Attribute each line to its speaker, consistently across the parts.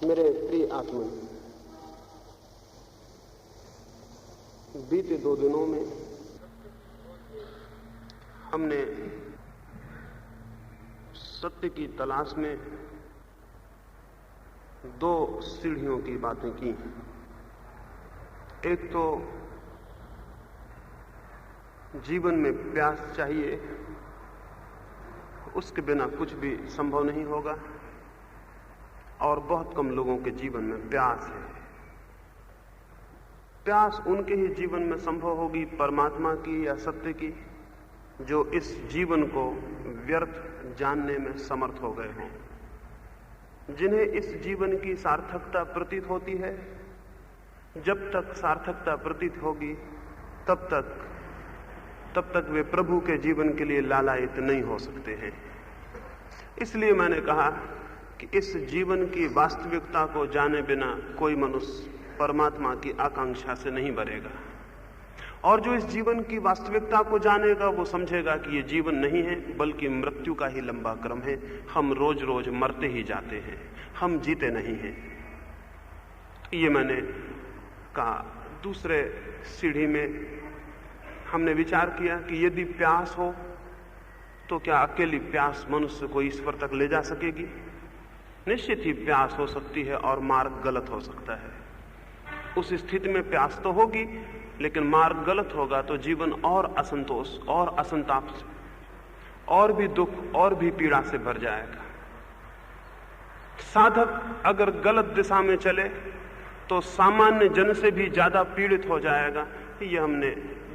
Speaker 1: मेरे प्रिय आत्मन, बीते 2 दिनों में हमने सत्य की तलाश में 2 सीढ़ियों की बातें की। एक तो जीवन में प्यास चाहिए, उसके बिना कुछ भी संभव नहीं होगा, और बहुत कम लोगों के जीवन में प्यास है। प्यास उनके ही जीवन में संभव होगी परमात्मा की या सत्य की, जो इस जीवन को व्यर्थ जानने में समर्थ हो गए हों, जिन्हें इस जीवन की सार्थकता प्रतीत होती है। जब तक सार्थकता प्रतीत होगी तब तक वे प्रभु के जीवन के लिए लालायित नहीं हो सकते हैं। इसलिए मैंने कहा कि इस जीवन की वास्तविकता को जाने बिना कोई मनुष्य परमात्मा की आकांक्षा से नहीं भरेगा, और जो इस जीवन की वास्तविकता को जानेगा वो समझेगा कि ये जीवन नहीं है बल्कि मृत्यु का ही लंबा क्रम है। हम रोज रोज मरते ही जाते हैं, हम जीते नहीं हैं। ये मैंने कहा। दूसरे सीढ़ी में हमने विचार किया कि यदि प्यास हो तो क्या अकेली प्यास मनुष्य को ईश्वर तक ले जा सकेगी? निश्चित ही प्यास हो सकती है और मार्ग गलत हो सकता है। उस स्थिति में प्यास तो होगी, लेकिन मार्ग गलत होगा तो जीवन और असंतोष और असंताप से और भी दुख और भी पीड़ा से भर जाएगा। साधक अगर गलत दिशा में चले तो सामान्य जन से भी ज्यादा पीड़ित हो जाएगा। ये हमने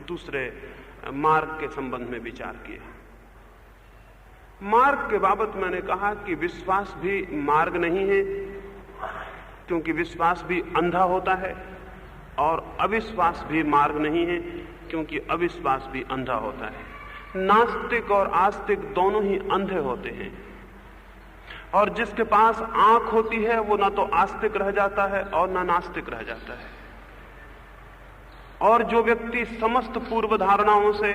Speaker 1: दूसरे मार्ग के संबंध में विचार किया। मार्ग के बाबत मैंने कहा कि विश्वास भी मार्ग नहीं है, क्योंकि विश्वास भी अंधा होता है, और अविश्वास भी मार्ग नहीं है, क्योंकि अविश्वास भी अंधा होता है। नास्तिक और आस्तिक दोनों ही अंधे होते हैं, और जिसके पास आंख होती है वो ना तो आस्तिक रह जाता है और ना नास्तिक रह जाता है। और जो व्यक्ति समस्त पूर्व धारणाओं से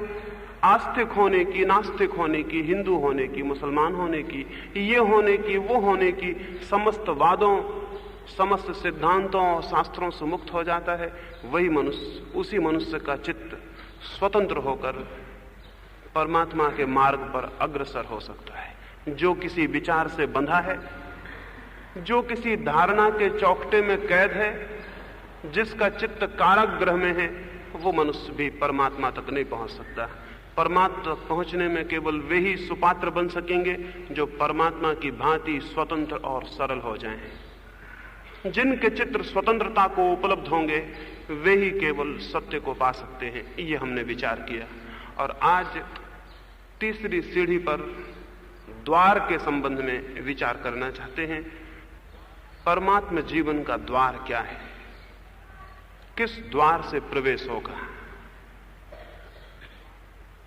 Speaker 1: आस्तिक होने की, नास्तिक होने की, हिंदू होने की, मुसलमान होने की, ये होने की, वो होने की, समस्त वादों, समस्त सिद्धांतों और शास्त्रों से मुक्त हो जाता है, वही मनुष्य, उसी मनुष्य का चित्त स्वतंत्र होकर परमात्मा के मार्ग पर अग्रसर हो सकता है। जो किसी विचार से बंधा है, जो किसी धारणा के चौखटे में कैद है, जिसका चित्त कारागृह में है, वो मनुष्य भी परमात्मा तक नहीं पहुंच सकता। परमात्मा तक पहुंचने में केवल वे ही सुपात्र बन सकेंगे जो परमात्मा की भांति स्वतंत्र और सरल हो जाएं। जिनके चित्र स्वतंत्रता को उपलब्ध होंगे वे ही केवल सत्य को पा सकते हैं। ये हमने विचार किया। और आज तीसरी सीढ़ी पर द्वार के संबंध में विचार करना चाहते हैं। परमात्मा जीवन का द्वार क्या है? किस द्वार से प्रवेश होगा?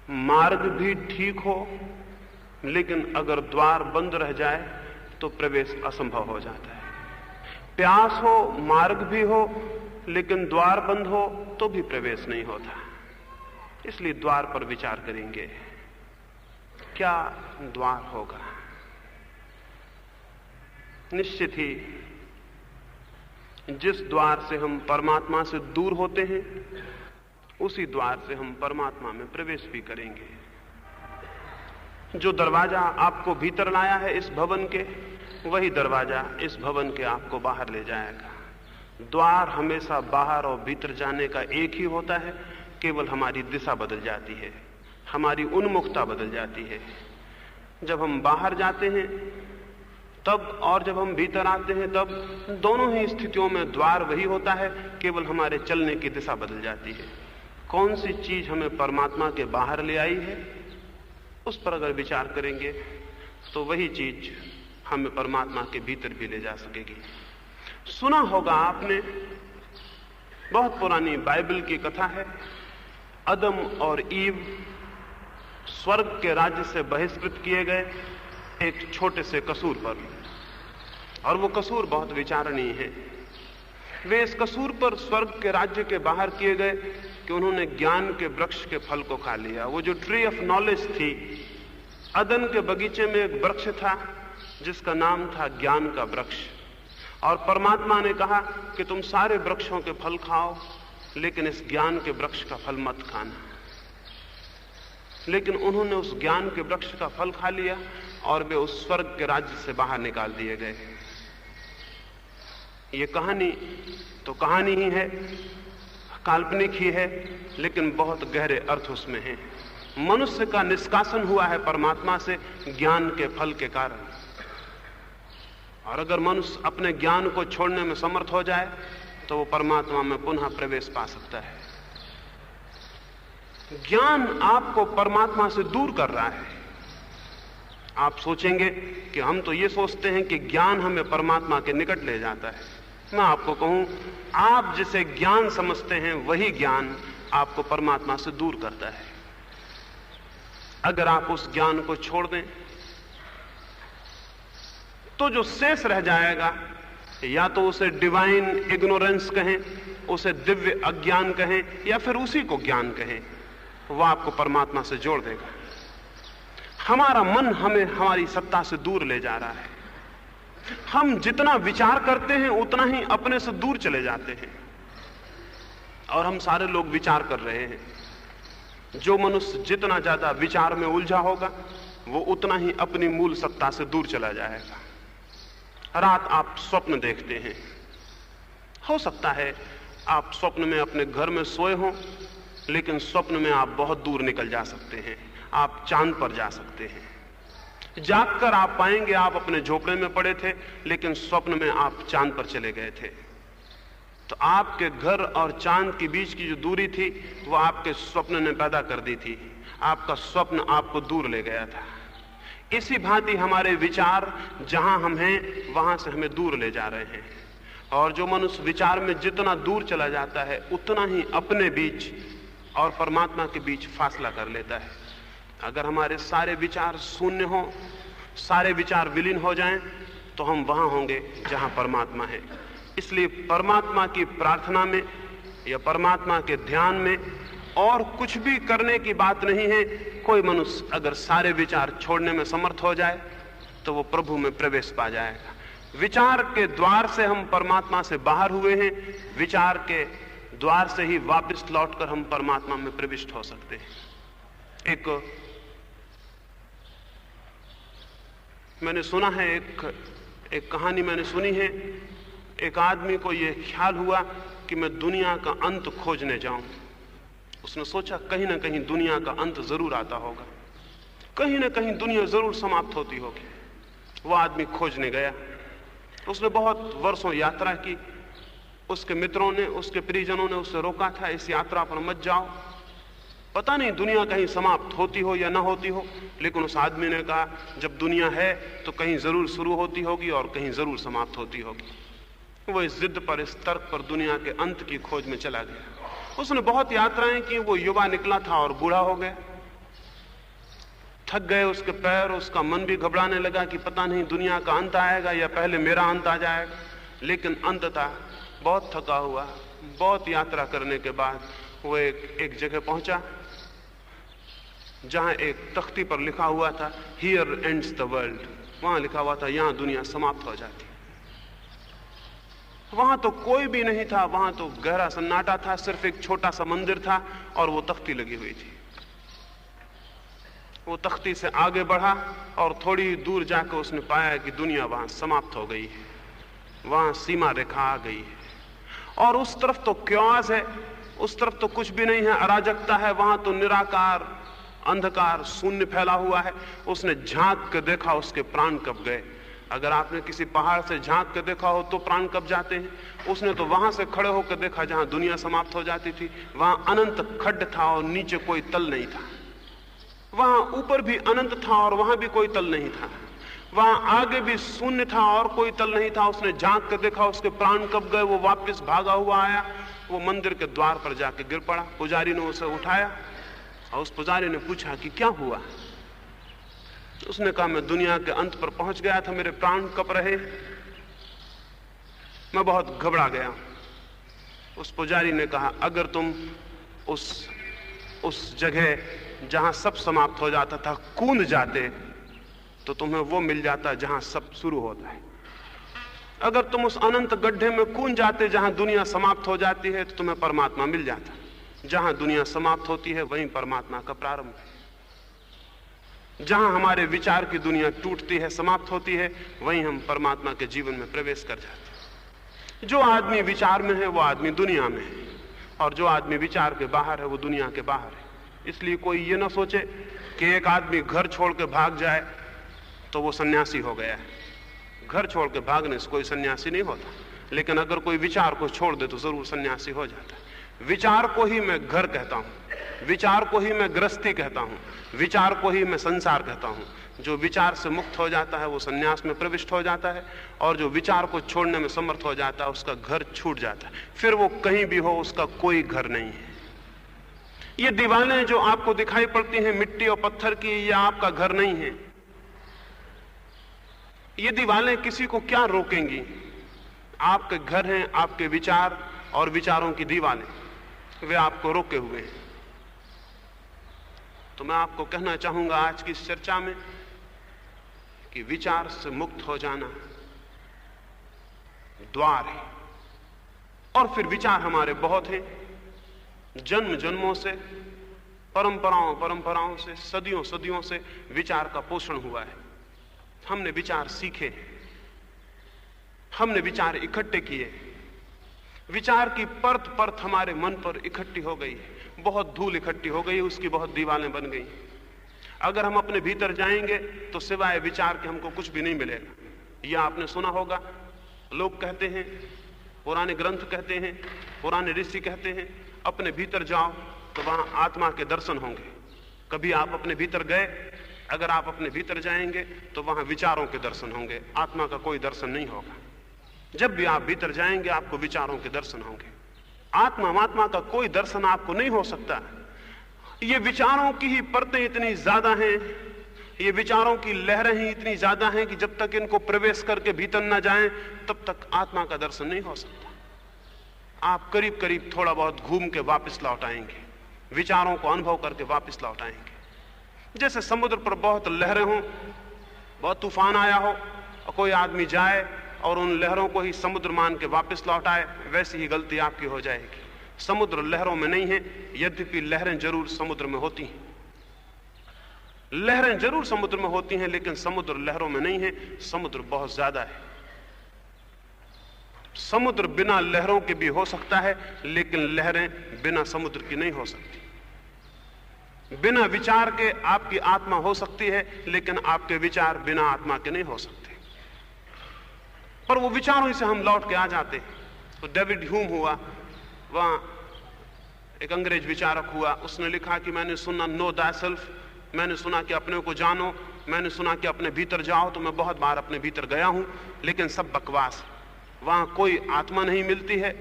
Speaker 1: मार्ग भी ठीक हो, लेकिन अगर द्वार बंद रह जाए तो प्रवेश असंभव हो जाता है। प्यास हो, मार्ग भी हो, लेकिन द्वार बंद हो तो भी प्रवेश नहीं होता। इसलिए द्वार पर विचार करेंगे। क्या द्वार होगा? निश्चित ही जिस द्वार से हम परमात्मा से दूर होते हैं उसी द्वार से हम परमात्मा में प्रवेश भी करेंगे। जो दरवाजा आपको भीतर लाया है इस भवन के, वही दरवाजा इस भवन के आपको बाहर ले जाएगा। द्वार हमेशा बाहर और भीतर जाने का एक ही होता है, केवल हमारी दिशा बदल जाती है, हमारी उन्मुखता बदल जाती है। जब हम बाहर जाते हैं तब, और जब हम भीतर आते हैं तब, दोनों ही स्थितियों में द्वार वही होता है, केवल हमारे चलने की दिशा बदल जाती है। कौन सी चीज हमें परमात्मा के बाहर ले आई है, उस पर अगर विचार करेंगे तो वही चीज हमें परमात्मा के भीतर भी ले जा सकेगी। सुना होगा आपने, बहुत पुरानी बाइबल की कथा है। अदम और ईव स्वर्ग के राज्य से बहिष्कृत किए गए एक छोटे से कसूर पर, और वो कसूर बहुत विचारणीय है। वे इस कसूर पर स्वर्ग के राज्य के बाहर किए गए कि उन्होंने ज्ञान के वृक्ष के फल को खा लिया। वो जो ट्री ऑफ नॉलेज थी, अदन के बगीचे में एक वृक्ष था जिसका नाम था ज्ञान का वृक्ष, और परमात्मा ने कहा कि तुम सारे वृक्षों के फल खाओ, लेकिन इस ज्ञान के वृक्ष का फल मत खाना। लेकिन उन्होंने उस ज्ञान के वृक्ष का फल खा लिया और वे उस स्वर्ग के राज्य से बाहर निकाल दिए गए। ये कहानी तो कहानी ही है, काल्पनिक ही है, लेकिन बहुत गहरे अर्थ उसमें हैं। मनुष्य का निष्कासन हुआ है परमात्मा से ज्ञान के फल के कारण, और अगर मनुष्य अपने ज्ञान को छोड़ने में समर्थ हो जाए तो वो परमात्मा में पुनः प्रवेश पा सकता है। ज्ञान आपको परमात्मा से दूर कर रहा है। आप सोचेंगे कि हम तो ये सोचते हैं कि ज्ञान हमें परमात्मा के निकट ले जाता है। मैं आपको कहूं, आप जिसे ज्ञान समझते हैं वही ज्ञान आपको परमात्मा से दूर करता है। अगर आप उस ज्ञान को छोड़ दें तो जो शेष रह जाएगा, या तो उसे डिवाइन इग्नोरेंस कहें, उसे दिव्य अज्ञान कहें, या फिर उसी को ज्ञान कहें, वो आपको परमात्मा से जोड़ देगा। हमारा मन हमें हमारी सत्ता से दूर ले जा रहा है। हम जितना विचार करते हैं उतना ही अपने से दूर चले जाते हैं, और हम सारे लोग विचार कर रहे हैं। जो मनुष्य जितना ज्यादा विचार में उलझा होगा वो उतना ही अपनी मूल सत्ता से दूर चला जाएगा। रात आप स्वप्न देखते हैं, हो सकता है आप स्वप्न में अपने घर में सोए हों, लेकिन स्वप्न में आप बहुत दूर निकल जा सकते हैं, आप चांद पर जा सकते हैं। जागकर आप पाएंगे आप अपने झोपड़े में पड़े थे, लेकिन स्वप्न में आप चांद पर चले गए थे। तो आपके घर और चांद के बीच की जो दूरी थी वो आपके स्वप्न ने पैदा कर दी थी। आपका स्वप्न आपको दूर ले गया था। इसी भांति हमारे विचार जहां हम हैं वहां से हमें दूर ले जा रहे हैं, और जो मनुष्य विचार में जितना दूर चला जाता है उतना ही अपने बीच और परमात्मा के बीच फासला कर लेता है। अगर हमारे सारे विचार शून्य हों, सारे विचार विलीन हो जाएं, तो हम वहां होंगे जहां परमात्मा है। इसलिए परमात्मा की प्रार्थना में या परमात्मा के ध्यान में और कुछ भी करने की बात नहीं है। कोई मनुष्य अगर सारे विचार छोड़ने में समर्थ हो जाए तो वो प्रभु में प्रवेश पा जाएगा। विचार के द्वार से हम परमात्मा से बाहर हुए हैं, विचार के द्वार से ही वापस लौटकर हम परमात्मा में प्रविष्ट हो सकते हैं। मैंने सुना है, एक कहानी मैंने सुनी है। एक आदमी को यह ख्याल हुआ कि मैं दुनिया का अंत खोजने जाऊं। उसने सोचा कहीं ना कहीं दुनिया का अंत जरूर आता होगा, कहीं ना कहीं दुनिया जरूर समाप्त होती होगी। वो आदमी खोजने गया। उसने बहुत वर्षों यात्रा की। उसके मित्रों ने, उसके परिजनों ने उसे रोका था, इस यात्रा पर मत जाओ, पता नहीं दुनिया कहीं समाप्त होती हो या ना होती हो। लेकिन उस आदमी ने कहा जब दुनिया है तो कहीं जरूर शुरू होती होगी और कहीं जरूर समाप्त होती होगी। वो इस जिद पर, इस तर्क पर दुनिया के अंत की खोज में चला गया। उसने बहुत यात्राएं की। वो युवा निकला था और बूढ़ा हो गया। थक गए उसके पैर, उसका मन भी घबराने लगा कि पता नहीं दुनिया का अंत आएगा या पहले मेरा अंत आ जाएगा। लेकिन अंततः बहुत थका हुआ, बहुत यात्रा करने के बाद वो एक जगह पहुंचा जहां एक तख्ती पर लिखा हुआ था हियर एंड्स द वर्ल्ड। वहां लिखा हुआ था यहां दुनिया समाप्त हो जाती। वहां तो कोई भी नहीं था, वहां तो गहरा सन्नाटा था, सिर्फ एक छोटा सा मंदिर था और वो तख्ती लगी हुई थी। वो तख्ती से आगे बढ़ा और थोड़ी दूर जाकर उसने पाया कि दुनिया वहां समाप्त हो गई है, वहां सीमा रेखा आ गई है। और उस तरफ तो क्योस है, उस तरफ तो कुछ भी नहीं है, अराजकता है। वहां तो निराकार, अंधकार, शून्य फैला हुआ है। उसने झांक के देखा, उसके प्राण कब गए। अगर आपने किसी पहाड़ से झांक के देखा हो तो प्राण कब जाते हैं। उसने तो वहां से खड़े होकर देखा जहां दुनिया समाप्त हो जाती थी। वहां अनंत खड्ड था और नीचे कोई तल नहीं था। वहां ऊपर भी अनंत था और वहां भी कोई तल नहीं था। वहां आगे भी शून्य था और कोई तल नहीं था। उसने झांक कर देखा, उसके प्राण कब गए। वो वापस भागा हुआ आया, वो मंदिर के द्वार पर जाके गिर पड़ा। पुजारी ने उसे उठाया और उस पुजारी ने पूछा कि क्या हुआ। उसने कहा मैं दुनिया के अंत पर पहुंच गया था, मेरे प्राण कब रहे, मैं बहुत घबरा गया। उस पुजारी ने कहा अगर तुम उस जगह जहां सब समाप्त हो जाता था कूद जाते तो तुम्हें वो मिल जाता जहां सब शुरू होता है। अगर तुम उस अनंत गड्ढे में कूद जाते जहां दुनिया समाप्त हो जाती है, तो तुम्हें परमात्मा मिल जाता। जहां दुनिया समाप्त होती है वहीं परमात्मा का प्रारंभ है। जहां हमारे विचार की दुनिया टूटती है, समाप्त होती है, वहीं हम परमात्मा के जीवन में प्रवेश कर जाते हैं। जो आदमी विचार में है वो आदमी दुनिया में है, और जो आदमी विचार के बाहर है वो दुनिया के बाहर है। इसलिए कोई ये ना सोचे कि एक आदमी घर छोड़ के भाग जाए तो वो सन्यासी हो गया है। घर छोड़ के भागने से कोई सन्यासी नहीं होता, लेकिन अगर कोई विचार को छोड़ दे तो जरूर सन्यासी हो जाता है। विचार को ही मैं घर कहता हूं, विचार को ही मैं गृहस्थी कहता हूं, विचार को ही मैं संसार कहता हूं। जो विचार से मुक्त हो जाता है वो सन्यास में प्रविष्ट हो जाता है, और जो विचार को छोड़ने में समर्थ हो जाता है उसका घर छूट जाता है। फिर वो कहीं भी हो उसका कोई घर नहीं है। ये दीवारें जो आपको दिखाई पड़ती हैं मिट्टी और पत्थर की, ये आपका घर नहीं है। ये दीवारें किसी को क्या रोकेंगी? आपके घर हैं आपके विचार, और विचारों की दीवारें वे आपको रोके हुए हैं। तो मैं आपको कहना चाहूंगा आज की इस चर्चा में कि विचार से मुक्त हो जाना द्वार है। और फिर विचार हमारे बहुत हैं, जन्म जन्मों से, परंपराओं से, सदियों सदियों से विचार का पोषण हुआ है। हमने विचार सीखे, हमने विचार इकट्ठे किए। विचार की परत परत हमारे मन पर इकट्ठी हो गई, बहुत धूल इकट्ठी हो गई, उसकी बहुत दीवारें बन गई। अगर हम अपने भीतर जाएंगे तो सिवाय विचार के हमको कुछ भी नहीं मिलेगा। यह आपने सुना होगा, लोग कहते हैं, पुराने ग्रंथ कहते हैं, पुराने ऋषि कहते हैं, अपने भीतर जाओ तो वहां आत्मा के दर्शन होंगे। कभी आप अपने भीतर गए? अगर आप अपने भीतर जाएंगे तो वहां विचारों के दर्शन होंगे, आत्मा का कोई दर्शन नहीं होगा। जब भी आप भीतर जाएंगे आपको विचारों के दर्शन होंगे। आत्मा का कोई दर्शन आपको नहीं हो सकता। ये विचारों की ही परतें इतनी ज्यादा हैं, ये विचारों की लहरें ही इतनी ज्यादा हैं कि जब तक इनको प्रवेश करके भीतर न जाएं तब तक आत्मा का दर्शन नहीं हो सकता। आप करीब करीब थोड़ा बहुत घूम के वापस लौट आएंगे, विचारों को अनुभव करके वापस लौट आएंगे। जैसे समुद्र पर बहुत लहरें हों, बहुत तूफान आया हो, और कोई आदमी जाए और उन लहरों को ही समुद्र मान के वापस लौट आए, वैसी ही गलती आपकी हो जाएगी। समुद्र लहरों में नहीं है, यद्यपि लहरें जरूर समुद्र में होती हैं। लहरें जरूर समुद्र में होती हैं, लेकिन समुद्र लहरों में नहीं है। समुद्र बहुत ज्यादा है। समुद्र बिना लहरों के भी हो सकता है, लेकिन लहरें बिना समुद्र की नहीं हो सकती। बिना विचार के आपकी आत्मा हो सकती है, लेकिन आपके विचार बिना आत्मा के नहीं हो सकते। पर वो विचारों से हम लौट के आ जाते हैं। तो डेविड ह्यूम हुआ, वहां एक अंग्रेज विचारक हुआ, उसने लिखा कि मैंने सुना नो दायसेल्फ, मैंने सुना कि अपने को जानो, मैंने सुना कि अपने भीतर जाओ। तो मैं बहुत बार अपने भीतर गया हूं, लेकिन सब बकवास। वहां कोई आत्मा नहीं मिलती है,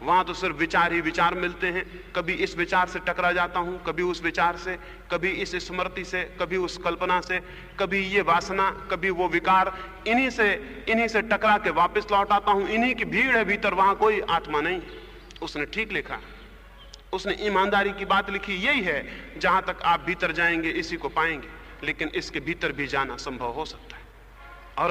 Speaker 1: वहां तो सिर्फ विचार ही विचार मिलते हैं। कभी इस विचार से टकरा जाता हूं, कभी उस विचार से, कभी इस स्मृति से, कभी उस कल्पना से, कभी ये वासना, कभी वो विकार, इन्हीं से टकरा के वापस लौट आता हूं। इन्हीं की भीड़ है भीतर, वहां कोई आत्मा नहीं। उसने ठीक लिखा, उसने ईमानदारी की बात लिखी। यही है, जहां तक आप भीतर जाएंगे इसी को पाएंगे, लेकिन इसके भीतर भी जाना संभव हो सकता है। और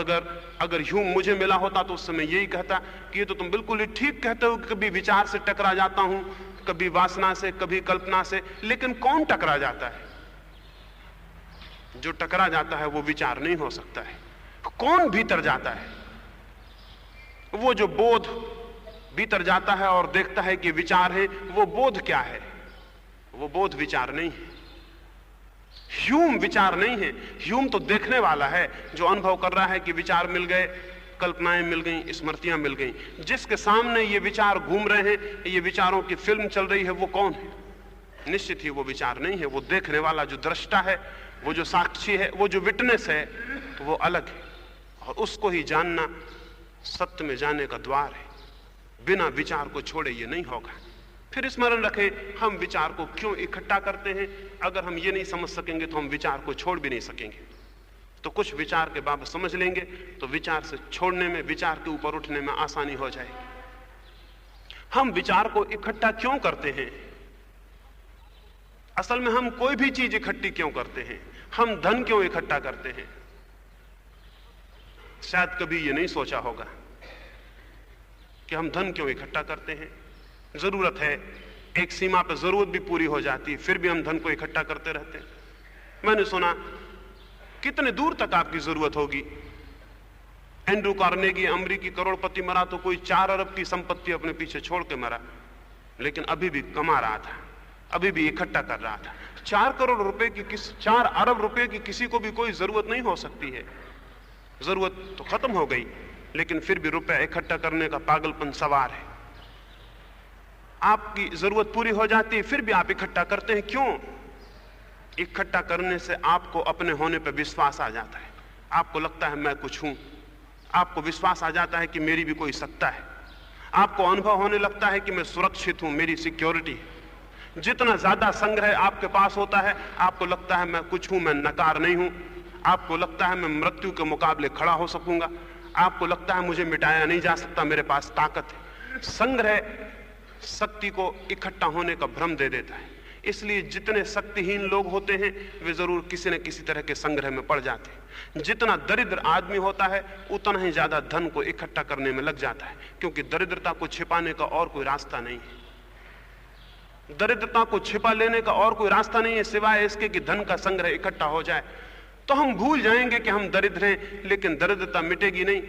Speaker 1: अगर ह्यूम मुझे मिला होता तो उस समय यही कहता कि ये तो तुम बिल्कुल ही ठीक कहते हो कि कभी विचार से टकरा जाता हूं, कभी वासना से, कभी कल्पना से। लेकिन कौन टकरा जाता है? जो टकरा जाता है वो विचार नहीं हो सकता है। कौन भीतर जाता है? वो जो बोध भीतर जाता है और देखता है कि विचार है, वो बोध क्या है? वो बोध विचार नहीं है। ह्यूम विचार नहीं है। ह्यूम तो देखने वाला है, जो अनुभव कर रहा है कि विचार मिल गए, कल्पनाएं मिल गई, स्मृतियां मिल गई। जिसके सामने ये विचार घूम रहे हैं, ये विचारों की फिल्म चल रही है, वो कौन है? निश्चित ही वो विचार नहीं है। वो देखने वाला जो दृष्टा है, वो जो साक्षी है, वो जो विटनेस है, वो अलग है। और उसको ही जानना सत्य में जाने का द्वार है। बिना विचार को छोड़े ये नहीं होगा। फिर स्मरण रखें, हम विचार को क्यों इकट्ठा करते हैं। अगर हम ये नहीं समझ सकेंगे तो हम विचार को छोड़ भी नहीं सकेंगे। तो कुछ विचार के बाबत समझ लेंगे तो विचार से छोड़ने में, विचार के ऊपर उठने में आसानी हो जाएगी। हम विचार को इकट्ठा क्यों करते हैं? असल में हम कोई भी चीज इकट्ठी क्यों करते हैं? हम धन क्यों इकट्ठा करते हैं? शायद कभी ये नहीं सोचा होगा कि हम धन क्यों इकट्ठा करते हैं। जरूरत है, एक सीमा पर जरूरत भी पूरी हो जाती है, फिर भी हम धन को इकट्ठा करते रहते हैं। मैंने सुना, कितने दूर तक आपकी जरूरत होगी। एंड्रू कार्नेगी अमेरिकी करोड़पति मरा तो कोई 4 अरब की संपत्ति अपने पीछे छोड़ के मरा, लेकिन अभी भी कमा रहा था, अभी भी इकट्ठा कर रहा था। 4 करोड़ रुपए की 4 अरब रुपए की किसी को भी कोई जरूरत नहीं हो सकती है। जरूरत तो खत्म हो गई, लेकिन फिर भी रुपया इकट्ठा करने का पागलपन सवार है। आपकी जरूरत पूरी हो जाती है, फिर भी आप इकट्ठा करते हैं। क्यों? इकट्ठा करने से आपको अपने होने पर विश्वास आ जाता है। आपको लगता है मैं कुछ हूं, आपको विश्वास आ जाता है कि मेरी भी कोई सत्ता है, आपको अनुभव होने लगता है कि मैं सुरक्षित हूं, मेरी सिक्योरिटी है। जितना ज्यादा संग्रह आपके पास होता है, आपको लगता है मैं कुछ हूं, मैं नकार नहीं हूं। आपको लगता है मैं मृत्यु के मुकाबले खड़ा हो सकूंगा। आपको लगता है मुझे मिटाया नहीं जा सकता, मेरे पास ताकत है। संग्रह शक्ति को इकट्ठा होने का भ्रम दे देता है। इसलिए जितने शक्तिहीन लोग होते हैं वे जरूर किसी न किसी तरह के संग्रह में पड़ जाते हैं। जितना दरिद्र आदमी होता है उतना ही ज्यादा धन को इकट्ठा करने में लग जाता है, क्योंकि दरिद्रता को छिपाने का और कोई रास्ता नहीं है। दरिद्रता को छिपा लेने का और कोई रास्ता नहीं है सिवाय इसके कि धन का संग्रह इकट्ठा हो जाए। तो हम भूल जाएंगे कि हम दरिद्र हैं, लेकिन दरिद्रता मिटेगी नहीं।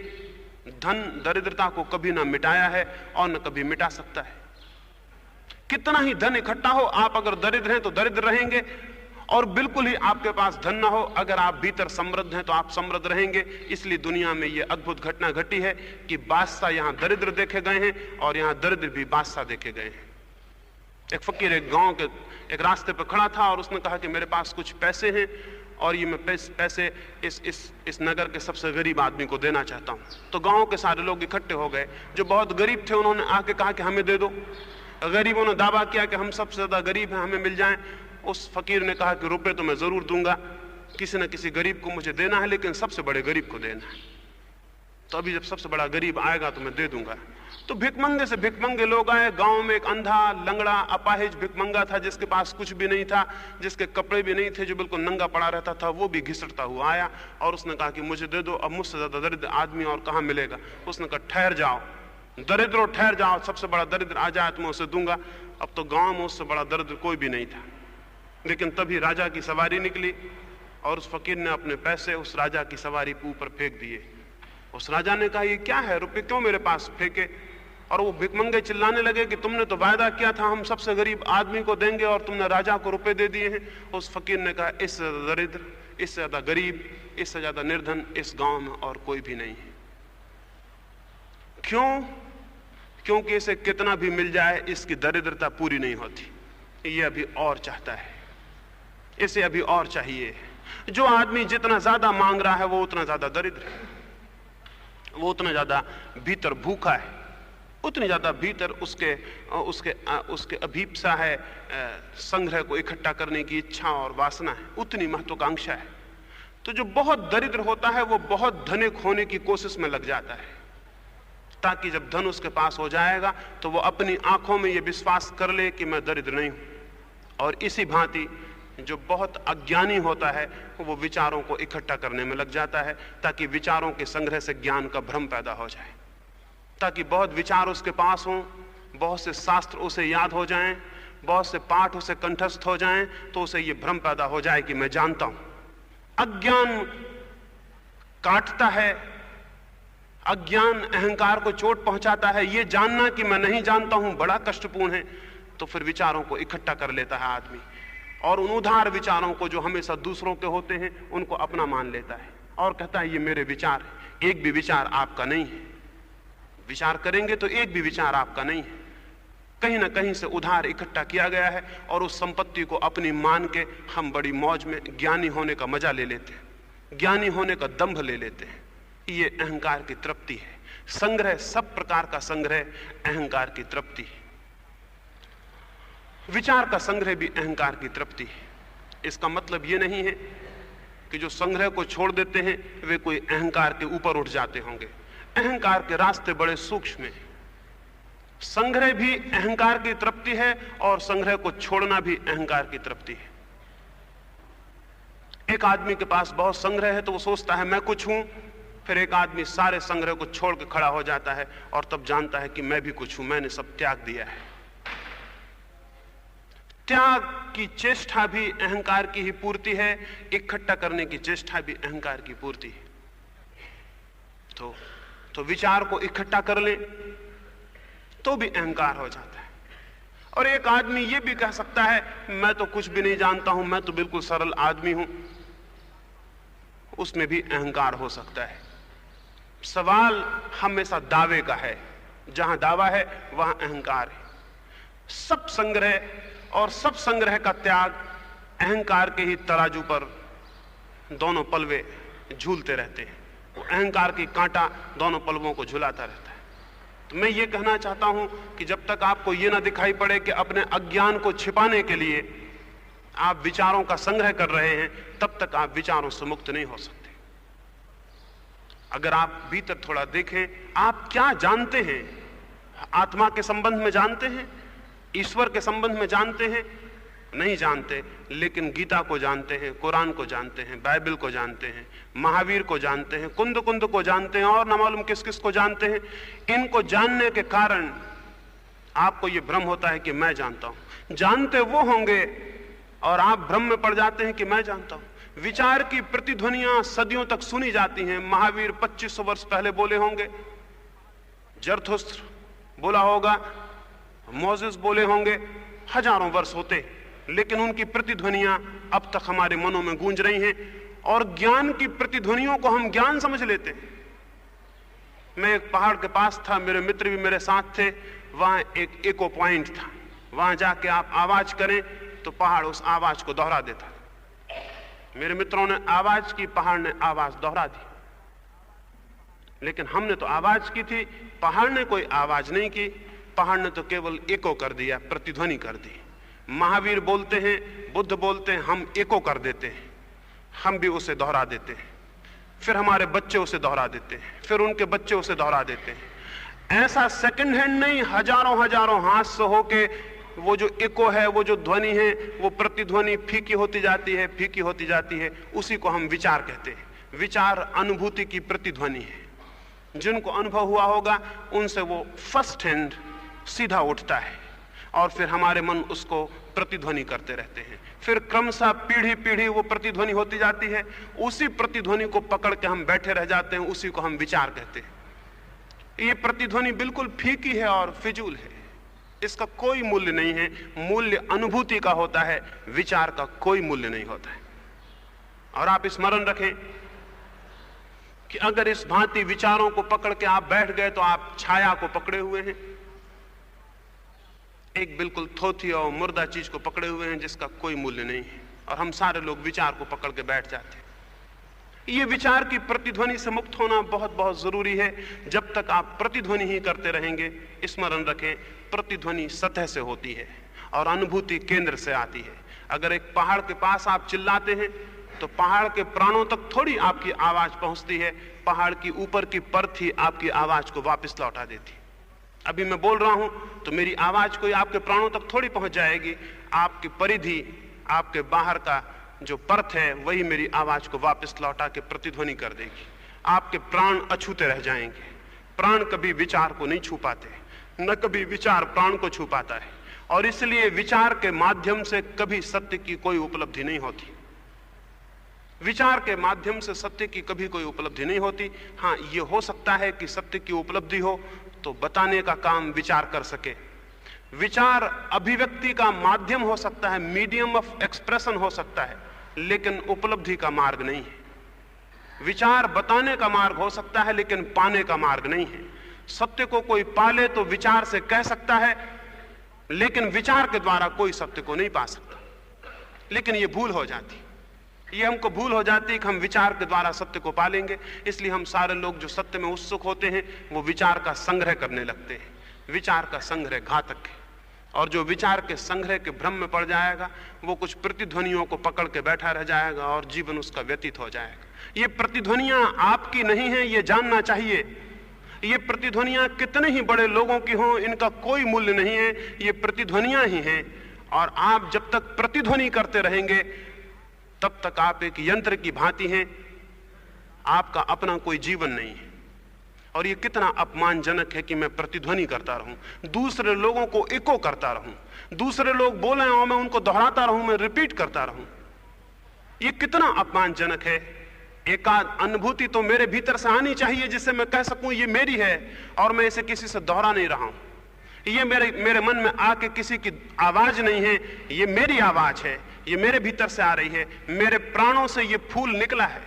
Speaker 1: धन दरिद्रता को कभी ना मिटाया है और न कभी मिटा सकता है। कितना ही धन इकट्ठा हो, आप अगर दरिद्र हैं तो दरिद्र रहेंगे, और बिल्कुल ही आपके पास धन ना हो, अगर आप भीतर समृद्ध हैं तो आप समृद्ध रहेंगे। इसलिए दुनिया में यह अद्भुत घटना घटी है कि बादशाह यहां दरिद्र देखे गए हैं और यहां दरिद्र भी बादशाह देखे गए हैं। एक फकीर एक गांव के एक रास्ते पर खड़ा था और उसने कहा कि मेरे पास कुछ पैसे हैं और ये मैं पैसे इस नगर के सबसे गरीब आदमी को देना चाहता हूं। तो गांव के सारे लोग इकट्ठे हो गए। जो बहुत गरीब थे उन्होंने आके कहा कि हमें दे दो। गरीबों ने दावा किया कि हम सबसे ज्यादा गरीब हैं, हमें मिल जाएं। उस फकीर ने कहा कि रुपए तो मैं जरूर दूंगा, किसी न किसी गरीब को मुझे देना है, लेकिन सबसे बड़े गरीब को देना है। तो अभी जब सबसे बड़ा गरीब आएगा तो मैं दे दूंगा। तो भिखमंगे से भिखमंगे लोग आए। गांव में एक अंधा, लंगड़ा, अपाहिज भिखमंगा था जिसके पास कुछ भी नहीं था, जिसके कपड़े भी नहीं थे, जो बिल्कुल नंगा पड़ा रहता था। वो भी घिसटता हुआ आया और उसने कहा कि मुझे दे दो। अब मुझसे ज्यादा दरिद्र आदमी और कहां मिलेगा। उसने कहा ठहर जाओ दरिद्रो, ठहर जाओ, सबसे बड़ा दरिद्र आ जाए तो मैं उसे दूंगा। अब तो गांव में उससे बड़ा दरिद्र कोई भी नहीं था। लेकिन तभी राजा की सवारी निकली और उस फकीर ने अपने पैसे उस राजा की सवारी के ऊपर फेंक दिए। उस राजा ने कहा ये क्या है, रुपए क्यों मेरे पास फेंके? और वो भिखमंगे चिल्लाने लगे कि तुमने तो वायदा किया था हम सबसे गरीब आदमी को देंगे और तुमने राजा को रुपए दे दिए हैं। उस फकीर ने कहा इससे ज्यादा दरिद्र, इससे ज्यादा गरीब, इससे ज्यादा निर्धन इस गांव में और कोई भी नहीं है। क्यों? क्योंकि इसे कितना भी मिल जाए इसकी दरिद्रता पूरी नहीं होती। ये अभी और चाहता है, इसे अभी और चाहिए। जो आदमी जितना ज्यादा मांग रहा है वो उतना ज्यादा दरिद्र है, वो उतना ज्यादा भीतर भूखा है, उतनी ज्यादा भीतर उसके अभीप्सा है, संग्रह को इकट्ठा करने की इच्छा और वासना है, उतनी महत्वाकांक्षा है। तो जो बहुत दरिद्र होता है वो बहुत धनिक होने की कोशिश में लग जाता है, ताकि जब धन उसके पास हो जाएगा तो वो अपनी आंखों में ये विश्वास कर ले कि मैं दरिद्र नहीं हूं। और इसी भांति जो बहुत अज्ञानी होता है वो विचारों को इकट्ठा करने में लग जाता है, ताकि विचारों के संग्रह से ज्ञान का भ्रम पैदा हो जाए, ताकि बहुत विचार उसके पास हों, बहुत से शास्त्र उसे याद हो जाएं, बहुत से पाठ उसे कंठस्थ हो जाएं, तो उसे ये भ्रम पैदा हो जाए कि मैं जानता हूं। अज्ञान काटता है, अज्ञान अहंकार को चोट पहुंचाता है। ये जानना कि मैं नहीं जानता हूं बड़ा कष्टपूर्ण है। तो फिर विचारों को इकट्ठा कर लेता है आदमी और उन उधार विचारों को जो हमेशा दूसरों के होते हैं उनको अपना मान लेता है और कहता है ये मेरे विचार है। एक भी विचार आपका नहीं है। विचार करेंगे तो एक भी विचार आपका नहीं है, कहीं ना कहीं से उधार इकट्ठा किया गया है और उस संपत्ति को अपनी मान के हम बड़ी मौज में ज्ञानी होने का मजा ले लेते हैं, ज्ञानी होने का दंभ ले लेते हैं। ये अहंकार की तृप्ति है। संग्रह, सब प्रकार का संग्रह अहंकार की तृप्ति है। विचार का संग्रह भी अहंकार की तृप्ति है। इसका मतलब ये नहीं है कि जो संग्रह को छोड़ देते हैं वे कोई अहंकार के ऊपर उठ जाते होंगे। अहंकार के रास्ते बड़े सूक्ष्म हैं। संग्रह भी अहंकार की तृप्ति है और संग्रह को छोड़ना भी अहंकार की तृप्ति है। एक आदमी के पास बहुत संग्रह है तो वो सोचता है मैं कुछ हूं, फिर एक आदमी सारे संग्रह को छोड़ के खड़ा हो जाता है और तब जानता है कि मैं भी कुछ हूं, मैंने सब त्याग दिया है। त्याग की चेष्टा भी अहंकार की ही पूर्ति है, इकट्ठा करने की चेष्टा भी अहंकार की पूर्ति है। तो विचार को इकट्ठा कर ले तो भी अहंकार हो जाता है। और एक आदमी यह भी कह सकता है मैं तो कुछ भी नहीं जानता हूं, मैं तो बिल्कुल सरल आदमी हूं, उसमें भी अहंकार हो सकता है। सवाल हमेशा दावे का है, जहां दावा है वहां अहंकार है। सब संग्रह और सब संग्रह का त्याग अहंकार के ही तराजू पर दोनों पलवे झूलते रहते हैं। वो अहंकार की कांटा दोनों पलवों को झुलाता रहता है। तो मैं ये कहना चाहता हूं कि जब तक आपको ये ना दिखाई पड़े कि अपने अज्ञान को छिपाने के लिए आप विचारों का संग्रह कर रहे हैं, तब तक आप विचारों से मुक्त नहीं हो सकते। अगर आप भीतर थोड़ा देखें, आप क्या जानते हैं, आत्मा के संबंध में जानते हैं, ईश्वर के संबंध में जानते हैं? नहीं जानते, लेकिन गीता को जानते हैं, कुरान को जानते हैं, बाइबल को जानते हैं, महावीर को जानते हैं, कुंद कुंद को जानते हैं और न मालूम किस किस को जानते हैं। इनको जानने के कारण आपको यह भ्रम होता है कि मैं जानता हूं। जानते वो होंगे और आप भ्रम में पड़ जाते हैं कि मैं जानता हूं। विचार की प्रतिध्वनियां सदियों तक सुनी जाती हैं। महावीर 2500 वर्ष पहले बोले होंगे, जरथुस्त्र बोला होगा, मोसेस बोले होंगे, हजारों वर्ष होते, लेकिन उनकी प्रतिध्वनियां अब तक हमारे मनों में गूंज रही हैं और ज्ञान की प्रतिध्वनियों को हम ज्ञान समझ लेते हैं। मैं एक पहाड़ के पास था, मेरे मित्र भी मेरे साथ थे, वहां एक इको पॉइंट था, वहां जाके आप आवाज करें तो पहाड़ उस आवाज को दोहरा देता। मेरे मित्रों ने आवाज की, पहाड़ ने आवाज दोहरा दी। लेकिन हमने तो आवाज की थी, पहाड़ ने कोई आवाज नहीं की। पहाड़ ने तो केवल इको कर दिया, प्रतिध्वनि कर दी। महावीर बोलते हैं, बुद्ध बोलते हैं, हम इको कर देते हैं, हम भी उसे दोहरा देते हैं, फिर हमारे बच्चे उसे दोहरा देते हैं, फिर उनके बच्चे उसे दोहरा देते हैं। ऐसा सेकंड हैंड नहीं, हजारों हजारों हाथ से होके वो जो इको है, वो जो ध्वनि है, वो प्रतिध्वनि फीकी होती जाती है, फीकी होती जाती है। उसी को हम विचार कहते हैं। विचार अनुभूति की प्रतिध्वनि है। जिनको अनुभव हुआ होगा उनसे वो फर्स्ट हैंड सीधा उठता है और फिर हमारे मन उसको प्रतिध्वनि करते रहते हैं। फिर क्रमशः पीढ़ी पीढ़ी वो प्रतिध्वनि होती जाती है। उसी प्रतिध्वनि को पकड़ के हम बैठे रह जाते हैं, उसी को हम विचार कहते हैं। ये प्रतिध्वनि बिल्कुल फीकी है और फिजूल है, इसका कोई मूल्य नहीं है। मूल्य अनुभूति का होता है, विचार का कोई मूल्य नहीं होता है। और आप स्मरण रखें कि अगर इस भांति विचारों को पकड़ के आप बैठ गए तो आप छाया को पकड़े हुए हैं, एक बिल्कुल थोथी और मुर्दा चीज को पकड़े हुए हैं जिसका कोई मूल्य नहीं है। और हम सारे लोग विचार को पकड़ के बैठ जाते हैं। ये विचार की प्रतिध्वनि से मुक्त होना बहुत बहुत जरूरी है। जब तक आप प्रतिध्वनि ही करते रहेंगे, स्मरण रखें, प्रतिध्वनि सतह से होती है और अनुभूति केंद्र से आती है। अगर एक पहाड़ के पास आप चिल्लाते हैं तो पहाड़ के प्राणों तक थोड़ी आपकी आवाज पहुंचती है, पहाड़ की ऊपर की परत ही आपकी आवाज को वापस लौटा देती है। अभी मैं बोल रहा हूं तो मेरी आवाज कोई आपके प्राणों तक थोड़ी पहुंच जाएगी। आपकी परिधि, आपके बाहर का जो परत है, वही मेरी आवाज को वापस लौटा के प्रतिध्वनि कर देगी। आपके प्राण अछूते रह जाएंगे। प्राण कभी विचार को नहीं छू पाते, न कभी विचार प्राण को छू पाता है। और इसलिए विचार के माध्यम से कभी सत्य की कोई उपलब्धि नहीं होती। विचार के माध्यम से सत्य की कभी कोई उपलब्धि नहीं होती। हाँ, ये हो सकता है कि सत्य की उपलब्धि हो तो बताने का काम विचार कर सके। विचार अभिव्यक्ति का माध्यम हो सकता है, मीडियम ऑफ एक्सप्रेशन हो सकता है, लेकिन उपलब्धि का मार्ग नहीं है। विचार बताने का मार्ग हो सकता है, लेकिन पाने का मार्ग नहीं है। सत्य को कोई पाले तो विचार से कह सकता है, लेकिन विचार के द्वारा कोई सत्य को नहीं पा सकता। लेकिन ये भूल हो जाती, ये हमको भूल हो जाती है कि हम विचार के द्वारा सत्य को पालेंगे। इसलिए हम सारे लोग जो सत्य में उत्सुक होते हैं वो विचार का संग्रह करने लगते हैं। विचार का संग्रह घातक है, और जो विचार के संग्रह के भ्रम में पड़ जाएगा वो कुछ प्रतिध्वनियों को पकड़ के बैठा रह जाएगा और जीवन उसका व्यतीत हो जाएगा। ये प्रतिध्वनियां आपकी नहीं है, ये जानना चाहिए। ये प्रतिध्वनियां कितने ही बड़े लोगों की हों, इनका कोई मूल्य नहीं है। ये प्रतिध्वनियां ही हैं, और आप जब तक प्रतिध्वनि करते रहेंगे तब तक आप एक यंत्र की भांति हैं आपका अपना कोई जीवन नहीं है। और ये कितना अपमानजनक है कि मैं प्रतिध्वनि करता रहूं, दूसरे लोगों को इको करता रहूं, दूसरे लोग बोले और मैं उनको दोहराता रहूं, मैं रिपीट करता रहूं। ये कितना अपमानजनक है। एकाध अनुभूति तो मेरे भीतर से आनी चाहिए जिससे मैं कह सकूं ये मेरी है और मैं इसे किसी से दोहरा नहीं रहा हूं। ये मेरे मन में आके किसी की आवाज नहीं है, ये मेरी आवाज है, ये मेरे भीतर से आ रही है, मेरे प्राणों से ये फूल निकला है।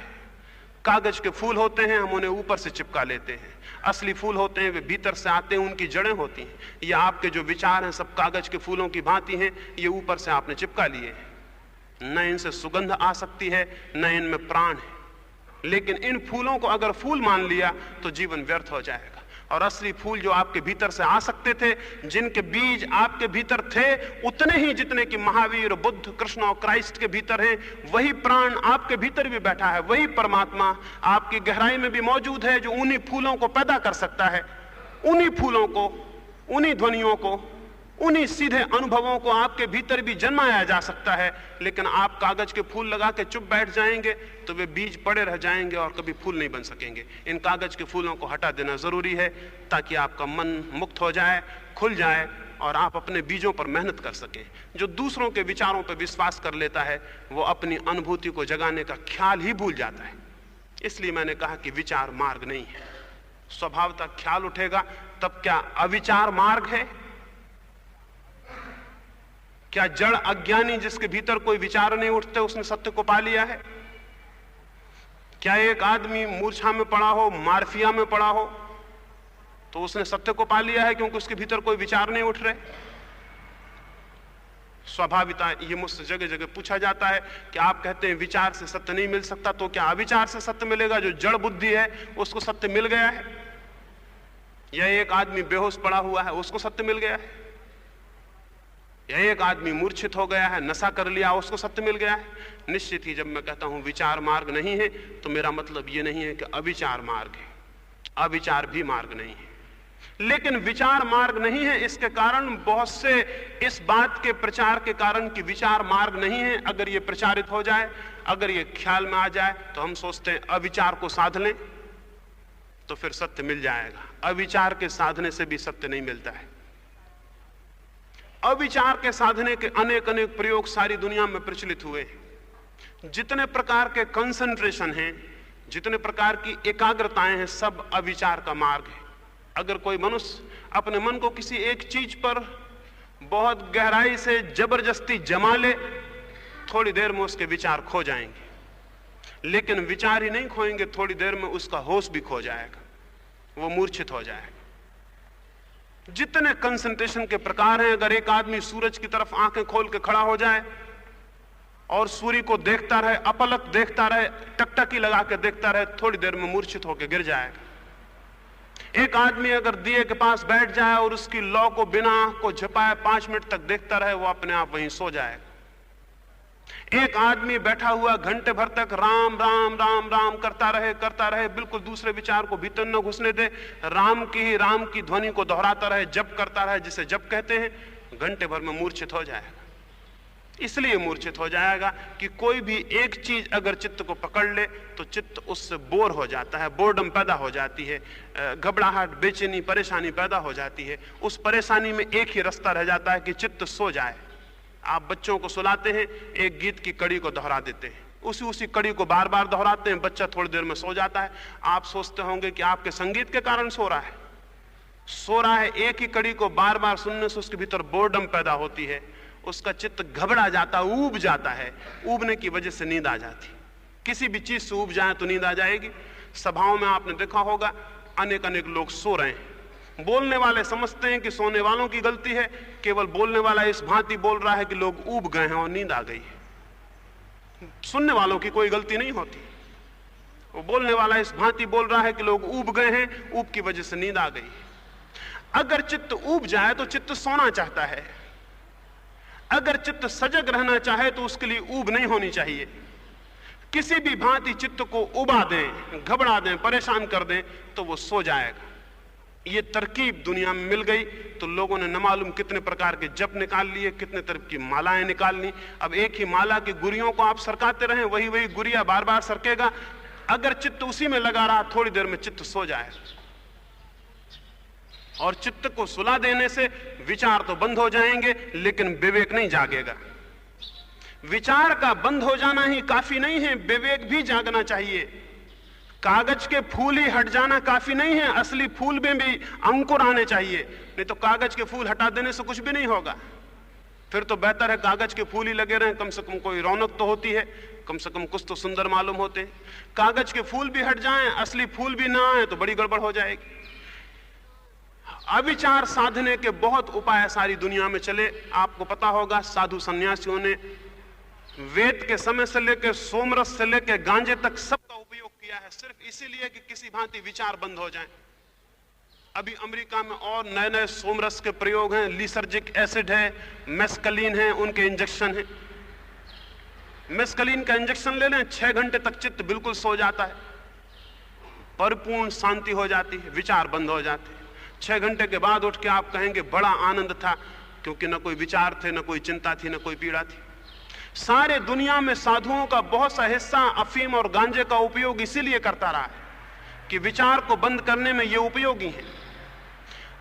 Speaker 1: कागज के फूल होते हैं, हम उन्हें ऊपर से चिपका लेते हैं। असली फूल होते हैं, वे भीतर से आते हैं, उनकी जड़ें होती हैं। ये आपके जो विचार हैं सब कागज के फूलों की भांति हैं, ये ऊपर से आपने चिपका लिए हैं। न इनसे सुगंध आ सकती है, न इनमें प्राण है। लेकिन इन फूलों को अगर फूल मान लिया तो जीवन व्यर्थ हो जाएगा। और असली फूल जो आपके भीतर से आ सकते थे, जिनके बीज आपके भीतर थे उतने ही जितने कि महावीर, बुद्ध, कृष्ण और क्राइस्ट के भीतर हैं, वही प्राण आपके भीतर भी बैठा है, वही परमात्मा आपकी गहराई में भी मौजूद है जो उन्हीं फूलों को पैदा कर सकता है। उन्हीं फूलों को, उन्हीं ध्वनियों को, उन्हीं सीधे अनुभवों को आपके भीतर भी जन्माया जा सकता है। लेकिन आप कागज के फूल लगा के चुप बैठ जाएंगे तो वे बीज पड़े रह जाएंगे और कभी फूल नहीं बन सकेंगे। इन कागज के फूलों को हटा देना जरूरी है ताकि आपका मन मुक्त हो जाए, खुल जाए और आप अपने बीजों पर मेहनत कर सकें। जो दूसरों के विचारों पर विश्वास कर लेता है वो अपनी अनुभूति को जगाने का ख्याल ही भूल जाता है। इसलिए मैंने कहा कि विचार मार्ग नहीं है। स्वभावतः ख्याल उठेगा तब क्या अविचार मार्ग है? क्या जड़ अज्ञानी जिसके भीतर कोई विचार नहीं उठते उसने सत्य को पा लिया है? क्या एक आदमी मूर्छा में पड़ा हो, मार्फिया में पड़ा हो, तो उसने सत्य को पा लिया है क्योंकि उसके भीतर कोई विचार नहीं उठ रहे? स्वाभाविकता ये मुझसे जगह जगह पूछा जाता है कि आप कहते हैं विचार से सत्य नहीं मिल सकता, तो क्या अविचार से सत्य मिलेगा? जो जड़ बुद्धि है उसको सत्य मिल गया है? या एक आदमी बेहोश पड़ा हुआ है उसको सत्य मिल गया है? या एक आदमी मूर्छित हो गया है, नशा कर लिया, उसको सत्य मिल गया है? निश्चित ही जब मैं कहता हूं विचार मार्ग नहीं है तो मेरा मतलब यह नहीं है कि अविचार मार्ग है। अविचार भी मार्ग नहीं है। लेकिन विचार मार्ग नहीं है इसके कारण बहुत से इस बात के प्रचार के कारण कि विचार मार्ग नहीं है, अगर ये प्रचारित हो जाए, अगर ये ख्याल में आ जाए तो हम सोचते हैं अविचार को साध लें तो फिर सत्य मिल जाएगा। अविचार के साधने से भी सत्य नहीं मिलता है। अविचार के साधने के अनेक अनेक प्रयोग सारी दुनिया में प्रचलित हुए हैं। जितने प्रकार के कंसंट्रेशन हैं, जितने प्रकार की एकाग्रताएं हैं, सब अविचार का मार्ग है। अगर कोई मनुष्य अपने मन को किसी एक चीज पर बहुत गहराई से जबरदस्ती जमा ले, थोड़ी देर में उसके विचार खो जाएंगे। लेकिन विचार ही नहीं खोएंगे, थोड़ी देर में उसका होश भी खो जाएगा, वो मूर्छित हो जाएगा। जितने कंसंट्रेशन के प्रकार हैं, अगर एक आदमी सूरज की तरफ आंखें खोल के खड़ा हो जाए और सूर्य को देखता रहे, अपलक देखता रहे, टकटकी लगा के देखता रहे, थोड़ी देर में मूर्छित होकर गिर जाएगा। एक आदमी अगर दिए के पास बैठ जाए और उसकी लौ को बिना आंख को झपाए 5 मिनट तक देखता रहे, वो अपने आप वहीं सो जाएगा। एक आदमी बैठा हुआ घंटे भर तक राम राम राम राम करता रहे, बिल्कुल दूसरे विचार को भीतर न घुसने दे, राम की ध्वनि को दोहराता रहे, जप करता रहे, जिसे जप कहते हैं, घंटे भर में मूर्छित हो जाएगा। इसलिए मूर्छित हो जाएगा कि कोई भी एक चीज अगर चित्त को पकड़ ले तो चित्त उससे बोर हो जाता है, बोर्डम पैदा हो जाती है, घबराहट, बेचैनी, परेशानी पैदा हो जाती है। उस परेशानी में एक ही रास्ता रह जाता है कि चित्त सो जाए। आप बच्चों को सुलाते हैं, एक गीत की कड़ी को दोहरा देते हैं, उसी कड़ी को बार बार दोहराते हैं, बच्चा थोड़ी देर में सो जाता है। आप सोचते होंगे कि आपके संगीत के कारण सो रहा है। एक ही कड़ी को बार बार सुनने से उसके भीतर बोर्डम पैदा होती है, उसका चित्त घबरा जाता, ऊब जाता है। ऊबने की वजह से नींद आ जाती। किसी भी चीज से ऊब जाए तो नींद आ जाएगी। सभाओं में आपने देखा होगा अनेक अनेक लोग सो रहे हैं, बोलने वाले समझते हैं कि सोने वालों की गलती है, केवल बोलने वाला इस भांति बोल रहा है कि लोग ऊब गए हैं और नींद आ गई है। सुनने वालों की कोई गलती नहीं होती। वो बोलने वाला इस भांति बोल रहा है कि लोग ऊब गए हैं, ऊब की वजह से नींद आ गई। अगर चित्त ऊब जाए तो चित्त सोना चाहता है। अगर चित्त सजग रहना चाहे तो उसके लिए ऊब नहीं होनी चाहिए। किसी भी भांति चित्त को उबा दें, घबरा दें, परेशान कर दें तो वो सो जाएगा। ये तरकीब दुनिया में मिल गई तो लोगों ने न मालूम कितने प्रकार के जप निकाल लिए, कितने तरह की मालाएं निकाल ली। अब एक ही माला की गुरियों को आप सरकाते रहें, वही गुरिया बार बार सरकेगा, अगर चित्त उसी में लगा रहा, थोड़ी देर में चित्त सो जाए, और चित्त को सुला देने से विचार तो बंद हो जाएंगे लेकिन विवेक नहीं जागेगा। विचार का बंद हो जाना ही काफी नहीं है, विवेक भी जागना चाहिए। कागज के फूल ही हट जाना काफी नहीं है, असली फूल में भी अंकुर आने चाहिए। नहीं तो कागज के फूल हटा देने से कुछ भी नहीं होगा। फिर तो बेहतर है कागज के फूल ही लगे रहें, कम से कम कोई रौनक तो होती है, कम से कम कुछ तो सुंदर मालूम होते हैं। कागज के फूल भी हट जाएं, असली फूल भी ना आए तो बड़ी गड़बड़ हो जाएगी। अविचार साधने के बहुत उपाय सारी दुनिया में चले। आपको पता होगा साधु सन्यासियों ने वेद के समय से लेकर सोमरस से लेकर गांजे तक सबका उपयोग किया है, सिर्फ इसीलिए कि किसी भांति विचार बंद हो जाएं। अभी अमेरिका में और नए नए सोमरस के प्रयोग हैं, लीसर्जिक एसिड है, मेस्कलीन है, उनके इंजेक्शन हैं। मेस्कलीन का इंजेक्शन ले लें, 6 घंटे तक चित्त बिल्कुल सो जाता है, परिपूर्ण शांति हो जाती है, विचार बंद हो जाते हैं। 6 घंटे के बाद उठ के आप कहेंगे बड़ा आनंद था, क्योंकि न कोई विचार थे, न कोई चिंता थी, न कोई पीड़ा थी। सारे दुनिया में साधुओं का बहुत सा हिस्सा अफीम और गांजे का उपयोग इसीलिए करता रहा है कि विचार को बंद करने में ये उपयोगी है।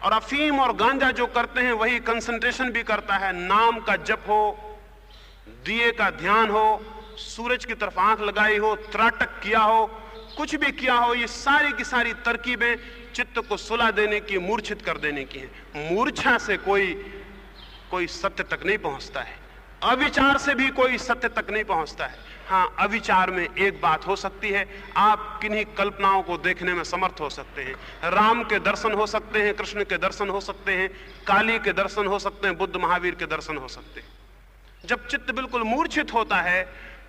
Speaker 1: और अफीम और गांजा जो करते हैं वही कंसंट्रेशन भी करता है। नाम का जप हो, दिए का ध्यान हो, सूरज की तरफ आंख लगाई हो, त्राटक किया हो, कुछ भी किया हो, ये सारी की सारी तरकीबें चित्त को सुला देने की, मूर्छित कर देने की हैं। मूर्छा से कोई सत्य तक नहीं पहुंचता है, अविचार से भी कोई सत्य तक नहीं पहुंचता है। हाँ, अविचार में एक बात हो सकती है, आप किन्हीं कल्पनाओं को देखने में समर्थ हो सकते हैं। राम के दर्शन हो सकते हैं, कृष्ण के दर्शन हो सकते हैं, काली के दर्शन हो सकते हैं, बुद्ध महावीर के दर्शन हो सकते हैं। जब चित्त बिल्कुल मूर्छित होता है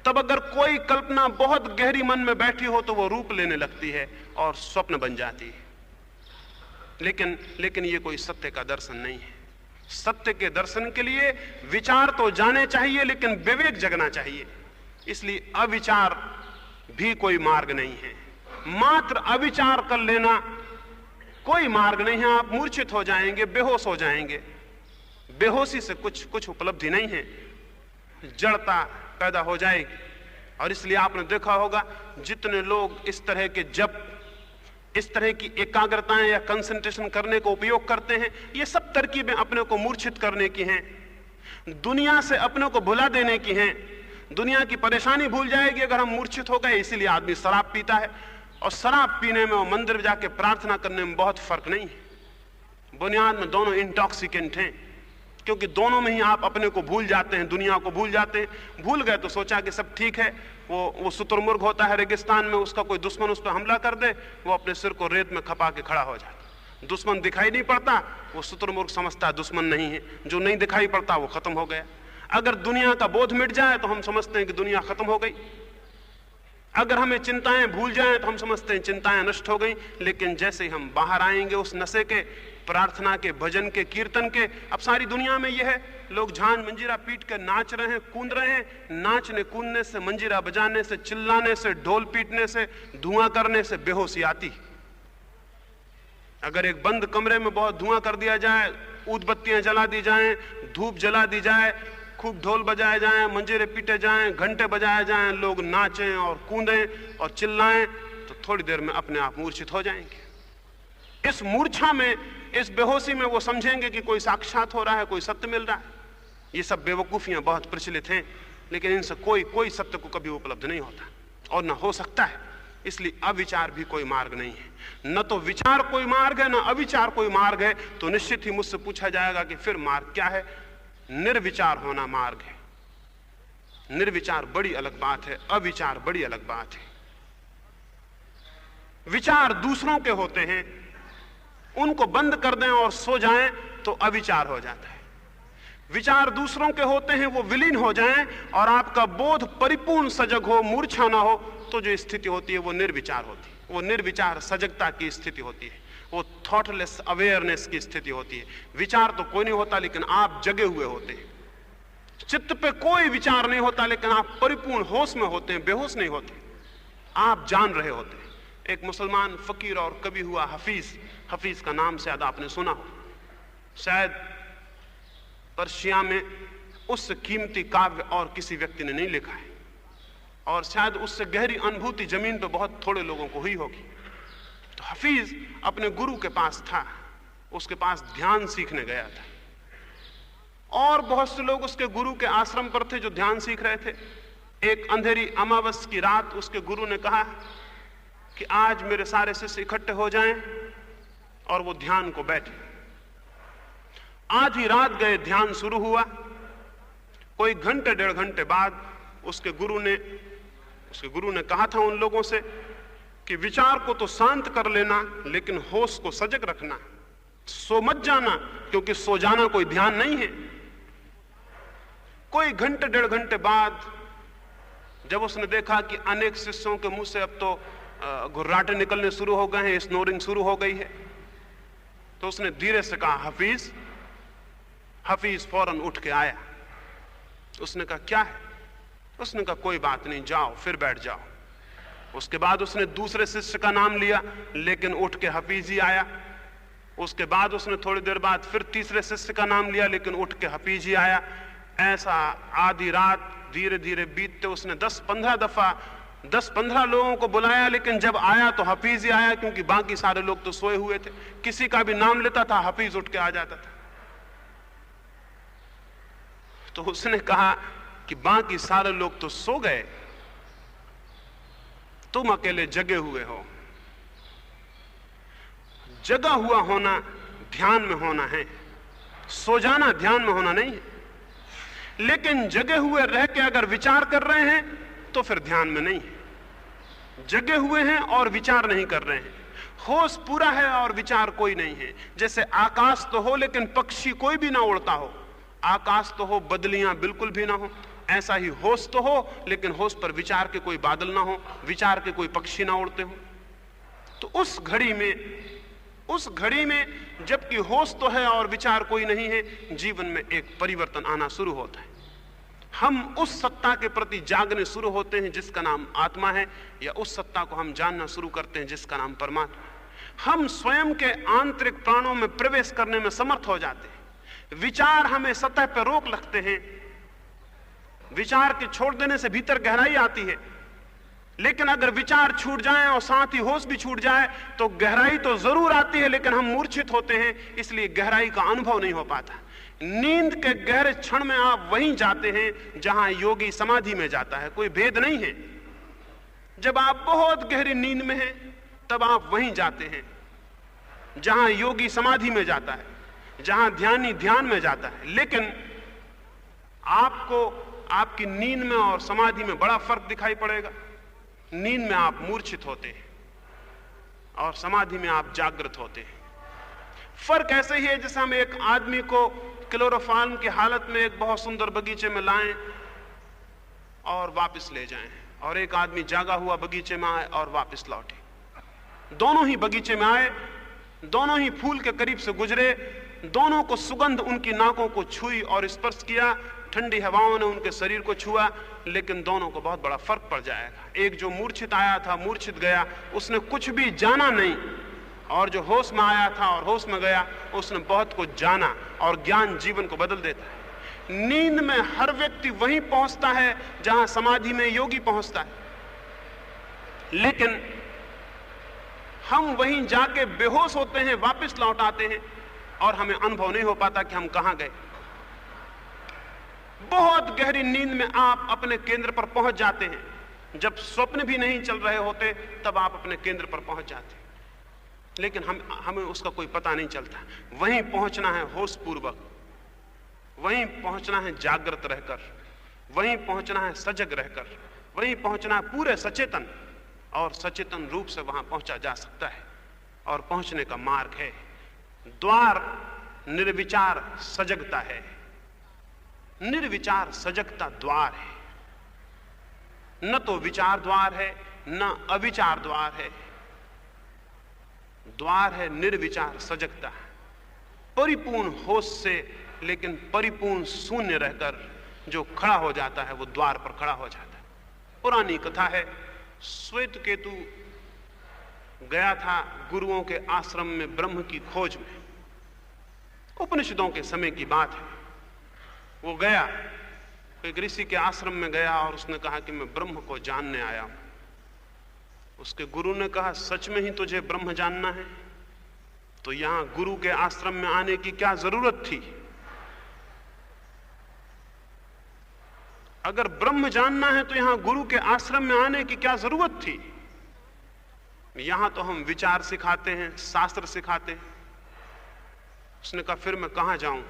Speaker 1: तब अगर कोई कल्पना बहुत गहरी मन में बैठी हो तो वो रूप लेने लगती है और स्वप्न बन जाती है। लेकिन ये कोई सत्य का दर्शन नहीं है। सत्य के दर्शन के लिए विचार तो जाने चाहिए लेकिन विवेक जगना चाहिए। इसलिए अविचार भी कोई मार्ग नहीं है, मात्र अविचार कर लेना कोई मार्ग नहीं है। आप मूर्छित हो जाएंगे, बेहोश हो जाएंगे। बेहोशी से कुछ उपलब्धि नहीं है, जड़ता पैदा हो जाएगी। और इसलिए आपने देखा होगा जितने लोग इस तरह के जप, इस तरह की एकाग्रताएं या कंसंट्रेशन करने को उपयोग करते हैं, ये सब तरकीबें अपने को मूर्छित करने की हैं, दुनिया से अपने को भुला देने की हैं। दुनिया की परेशानी भूल जाएगी अगर हम मूर्छित हो गए। इसीलिए आदमी शराब पीता है, और शराब पीने में और मंदिर जाके प्रार्थना करने में बहुत फर्क नहीं है। बुनियाद में दोनों इंटॉक्सिकेंट हैं, क्योंकि दोनों में ही आप अपने को भूल जाते हैं, दुनिया को भूल जाते हैं। भूल गए तो सोचा कि सब ठीक है। वो शुतुरमुर्ग होता है रेगिस्तान में, उसका कोई दुश्मन उस पर हमला कर दे, वो अपने सिर को रेत में खपा के खड़ा हो जाता। दुश्मन दिखाई नहीं पड़ता, वो शुतुरमुर्ग समझता है दुश्मन नहीं है। जो नहीं दिखाई पड़ता वो खत्म हो गया। अगर दुनिया का बोध मिट जाए तो हम समझते हैं कि दुनिया खत्म हो गई। अगर हमें चिंताएं भूल जाएं तो हम समझते हैं चिंताएं नष्ट हो गई। लेकिन जैसे ही हम बाहर आएंगे उस नशे के, प्रार्थना के, भजन के, कीर्तन के, अब सारी दुनिया में यह है, लोग झांझ मंजीरा पीट कर नाच रहे हैं, कूद रहे हैं। नाचने कूदने से, मंजीरा बजाने से, चिल्लाने से, ढोल पीटने से, धुआं करने से बेहोशी आती। अगर एक बंद कमरे में बहुत धुआं कर दिया जाए, ऊदबत्तियां जला दी जाएं, धूप जला दी जाए, खूब ढोल बजाए जाएं, मंजीरे पीटे जाएं, घंटे बजाए जाएं, लोग नाचें और कूदें और चिल्लाएं, तो थोड़ी देर में अपने आप मूर्छित हो जाएंगे। इस मूर्छा में, इस बेहोशी में वो समझेंगे कि कोई साक्षात हो रहा है, कोई सत्य मिल रहा है। ये सब बेवकूफियां बहुत प्रचलित हैं, लेकिन इनसे कोई सत्य को कभी उपलब्ध नहीं होता और न हो सकता है। इसलिए अविचार भी कोई मार्ग नहीं है। न तो विचार कोई मार्ग है, न अविचार कोई मार्ग है। तो निश्चित ही मुझसे पूछा जाएगा कि फिर मार्ग क्या है? निर्विचार होना मार्ग है। निर्विचार बड़ी अलग बात है, अविचार बड़ी अलग बात है। विचार दूसरों के होते हैं, उनको बंद कर दें और सो जाएं तो अविचार हो जाता है। विचार दूसरों के होते हैं, वो विलीन हो जाएं और आपका बोध परिपूर्ण सजग हो, मूर्छा ना हो, तो जो स्थिति होती है वो निर्विचार होती है। वो निर्विचार सजगता की स्थिति होती है, वो थॉटलेस अवेयरनेस की स्थिति होती है। विचार तो कोई नहीं होता, लेकिन आप जगे हुए होते हैं। चित्त पे कोई विचार नहीं होता, लेकिन आप परिपूर्ण होश में होते हैं, बेहोश नहीं होते। आप जान रहे होते हैं। एक मुसलमान फकीर और कवि हुआ हफीज का नाम शायद आपने सुना हो। शायद पर्शिया में उस कीमती काव्य और किसी व्यक्ति ने नहीं लिखा है। और शायद उससे गहरी अनुभूति जमीन पर बहुत थोड़े लोगों को हुई होगी। तो हफीज अपने गुरु के पास था, उसके पास ध्यान सीखने गया था, और बहुत से लोग उसके गुरु के आश्रम पर थे जो ध्यान सीख रहे थे। एक अंधेरी अमावस की रात उसके गुरु ने कहा कि आज मेरे सारे शिष्य इकट्ठे हो जाएं और वो ध्यान को बैठे। आधी रात गए, ध्यान शुरू हुआ। कोई घंटे 1.5 घंटे बाद उसके गुरु ने कहा था उन लोगों से कि विचार को तो शांत कर लेना, लेकिन होश को सजग रखना, सो मत जाना, क्योंकि सो जाना कोई ध्यान नहीं है। कोई घंटे 1.5 घंटे बाद जब उसने देखा कि अनेक शिष्यों के मुंह से अब तो घुर्राटे निकलने शुरू हो गए हैं, स्नोरिंग शुरू हो गई है, तो उसने धीरे से कहा हफीज। हफीज फौरन उठ के आया। उसने कहा क्या है? उसने कहा कोई बात नहीं, जाओ, फिर बैठ जाओ। उसके बाद उसने दूसरे शिष्य का नाम लिया, लेकिन उठ के हफीज ही आया। उसके बाद उसने थोड़ी देर बाद फिर तीसरे शिष्य का नाम लिया, लेकिन उठ के हफीज ही आया। ऐसा आधी रात धीरे धीरे बीतते उसने 10-15 दफा 10-15 लोगों को बुलाया, लेकिन जब आया तो हफीज ही आया, क्योंकि बाकी सारे लोग तो सोए हुए थे। किसी का भी नाम लेता था, हफीज उठ के आ जाता था। तो उसने कहा कि बाकी सारे लोग तो सो गए, तुम अकेले जगे हुए हो। जगा हुआ होना ध्यान में होना है, सो जाना ध्यान में होना नहीं है। लेकिन जगे हुए रह के अगर विचार कर रहे हैं तो फिर ध्यान में नहीं है। जगे हुए हैं और विचार नहीं कर रहे हैं, होश पूरा है और विचार कोई नहीं है। जैसे आकाश तो हो लेकिन पक्षी कोई भी ना उड़ता हो, आकाश तो हो बदलियां बिल्कुल भी ना हो, ऐसा ही होश तो हो लेकिन होश पर विचार के कोई बादल ना हो, विचार के कोई पक्षी ना उड़ते हो। तो उस घड़ी में जबकि होश तो है और विचार कोई नहीं है, जीवन में एक परिवर्तन आना शुरू होता है। हम उस सत्ता के प्रति जागने शुरू होते हैं जिसका नाम आत्मा है, या उस सत्ता को हम जानना शुरू करते हैं जिसका नाम परमात्मा है। हम स्वयं के आंतरिक प्राणों में प्रवेश करने में समर्थ हो जाते हैं। विचार हमें सतह पर रोक लगते हैं, विचार के छोड़ देने से भीतर गहराई आती है, लेकिन अगर विचार छूट जाए और साथ ही होश भी छूट जाए तो गहराई तो जरूर आती है, लेकिन हम मूर्छित होते हैं, इसलिए गहराई का अनुभव नहीं हो पाता। नींद के गहरे क्षण में आप वहीं जाते हैं जहां योगी समाधि में जाता है, कोई भेद नहीं है। जब आप बहुत गहरी नींद में हैं तब आप वहीं जाते हैं जहां योगी समाधि में जाता है, जहां ध्यानी ध्यान में जाता है। लेकिन आपको आपकी नींद में और समाधि में बड़ा फर्क दिखाई पड़ेगा। नींद में आप मूर्छित होते हैं और समाधि में आप जागृत होते हैं। फर्क ऐसे ही है जैसे हम एक आदमी को क्लोरोफॉर्म की हालत में एक बहुत सुंदर बगीचे में लाएं और वापस ले जाएं, और एक आदमी जागा हुआ बगीचे में आए और वापस लौटे। दोनों ही बगीचे में आए, दोनों ही फूल के करीब से गुजरे, दोनों को सुगंध उनकी नाकों को छुई और स्पर्श किया, ठंडी हवाओं ने उनके शरीर को छुआ, लेकिन दोनों को बहुत बड़ा फर्क पड़ जाएगा। एक जो मूर्छित आया था, मूर्छित गया, उसने कुछ भी जाना नहीं, और जो होश में आया था और होश में गया, उसने बहुत कुछ जाना, और ज्ञान जीवन को बदल देता है। नींद में हर व्यक्ति वहीं पहुंचता है जहां समाधि में योगी पहुंचता है, लेकिन हम वहीं जाके बेहोश होते हैं, वापस लौट आते हैं और हमें अनुभव नहीं हो पाता कि हम कहां गए। बहुत गहरी नींद में आप अपने केंद्र पर पहुंच जाते हैं। जब स्वप्न भी नहीं चल रहे होते तब आप अपने केंद्र पर पहुंच जाते हैं, लेकिन हमें उसका कोई पता नहीं चलता। वहीं पहुंचना है होश पूर्वक, वहीं पहुंचना है जागृत रहकर, वहीं पहुंचना है सजग रहकर, वहीं पहुंचना है पूरे सचेतन, और सचेतन रूप से वहां पहुंचा जा सकता है। और पहुंचने का मार्ग है, द्वार निर्विचार सजगता है। निर्विचार सजगता द्वार है, न तो विचार द्वार है न अविचार द्वार है। द्वार है निर्विचार सजगता, परिपूर्ण होश से लेकिन परिपूर्ण शून्य रहकर जो खड़ा हो जाता है वो द्वार पर खड़ा हो जाता है। पुरानी कथा है, श्वेत केतु गया था गुरुओं के आश्रम में ब्रह्म की खोज में। उपनिषदों के समय की बात है। वो गया, एक ऋषि के आश्रम में गया और उसने कहा कि मैं ब्रह्म को जानने आया हूं। उसके गुरु ने कहा, सच में ही तुझे ब्रह्म जानना है? तो यहां गुरु के आश्रम में आने की क्या जरूरत थी? अगर ब्रह्म जानना है तो यहां गुरु के आश्रम में आने की क्या जरूरत थी? यहां तो हम विचार सिखाते हैं, शास्त्र सिखाते हैं। उसने कहा, फिर मैं कहां जाऊं?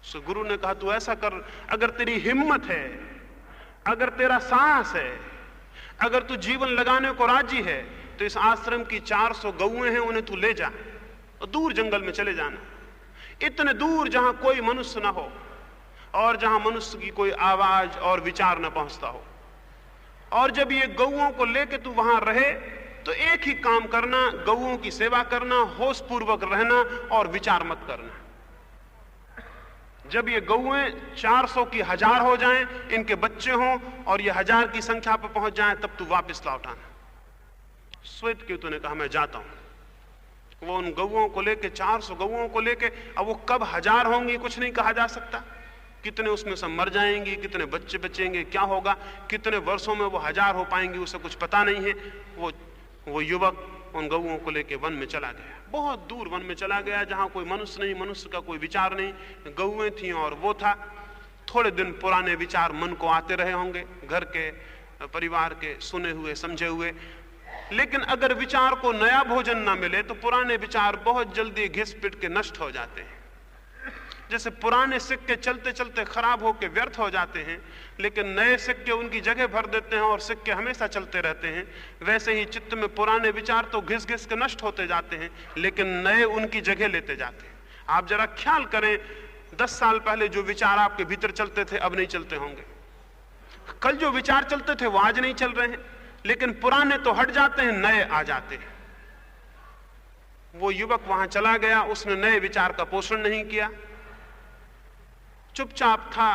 Speaker 1: सो गुरु ने कहा, तू ऐसा कर, अगर तेरी हिम्मत है, अगर तेरा साहस है, अगर तू जीवन लगाने को राजी है, तो इस आश्रम की 400 गौएं हैं, उन्हें तू ले जा और दूर जंगल में चले जाना, इतने दूर जहां कोई मनुष्य ना हो और जहां मनुष्य की कोई आवाज और विचार न पहुंचता हो। और जब ये गौओं को लेके तू वहां रहे तो एक ही काम करना, गौओं की सेवा करना, होश पूर्वक रहना और विचार मत करना। जब ये गौएं 400 की 1000 हो जाएं, इनके बच्चे हों और ये 1000 की संख्या पर पहुंच जाएं, तब तू वापस लौट आना। श्वेतकेतु ने कहा, मैं जाता हूं। वो उन गौओं को लेके, 400 गौओं को लेके, अब वो कब 1000 होंगी कुछ नहीं कहा जा सकता, कितने उसमें से मर जाएंगी, कितने बच्चे बचेंगे, क्या होगा, कितने वर्षों में वो 1000 हो पाएंगी, उसे कुछ पता नहीं है। वो युवक उन गौओं को लेके वन में चला गया, बहुत दूर वन में चला गया, जहां कोई मनुष्य नहीं, मनुष्य का कोई विचार नहीं, गौएं थी और वो था। थोड़े दिन पुराने विचार मन को आते रहे होंगे, घर के, परिवार के, सुने हुए, समझे हुए। लेकिन अगर विचार को नया भोजन ना मिले तो पुराने विचार बहुत जल्दी घिस पिट के नष्ट हो जाते हैं। जैसे पुराने सिक्के चलते चलते खराब होकर व्यर्थ हो जाते हैं, लेकिन नए सिक्के उनकी जगह भर देते हैं और सिक्के हमेशा चलते रहते हैं, वैसे ही चित्त में पुराने विचार तो घिस घिस के नष्ट होते जाते हैं, लेकिन नए उनकी जगह लेते जाते हैं। आप जरा ख्याल करें, 10 साल पहले जो विचार आपके भीतर चलते थे अब नहीं चलते होंगे, कल जो विचार चलते थे वो आज नहीं चल रहे हैं, लेकिन पुराने तो हट जाते हैं, नए आ जाते हैं। वो युवक वहां चला गया, उसने नए विचार का पोषण नहीं किया, चुपचाप था,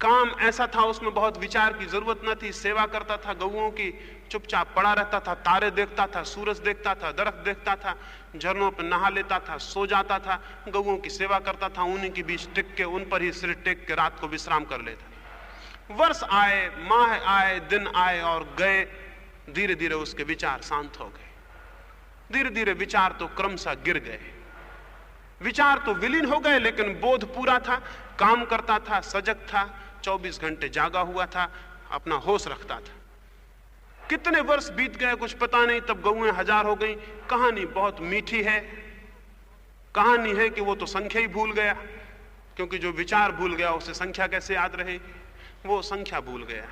Speaker 1: काम ऐसा था उसमें बहुत विचार की जरूरत न थी, सेवा करता था गौओं की, चुपचाप पड़ा रहता था, तारे देखता था, सूरज देखता था, दरख्त देखता था, झरनों पर नहा लेता था, सो जाता था, गौओं की सेवा करता था, उन्हीं के बीच टिक के, उन पर ही सिर टेक के रात को विश्राम कर लेता। वर्ष आए, माह आए, दिन आए और गए, धीरे धीरे उसके विचार शांत हो गए, धीरे धीरे विचार तो क्रमशः गिर गए, विचार तो विलीन हो गए, लेकिन बोध पूरा था, काम करता था, सजग था, 24 घंटे जागा हुआ था, अपना होश रखता था। कितने वर्ष बीत गए कुछ पता नहीं, तब गौएं 1000 हो गई। कहानी बहुत मीठी है, कहानी है कि वो तो संख्या ही भूल गया, क्योंकि जो विचार भूल गया उसे संख्या कैसे याद रहेगी, वो संख्या भूल गया,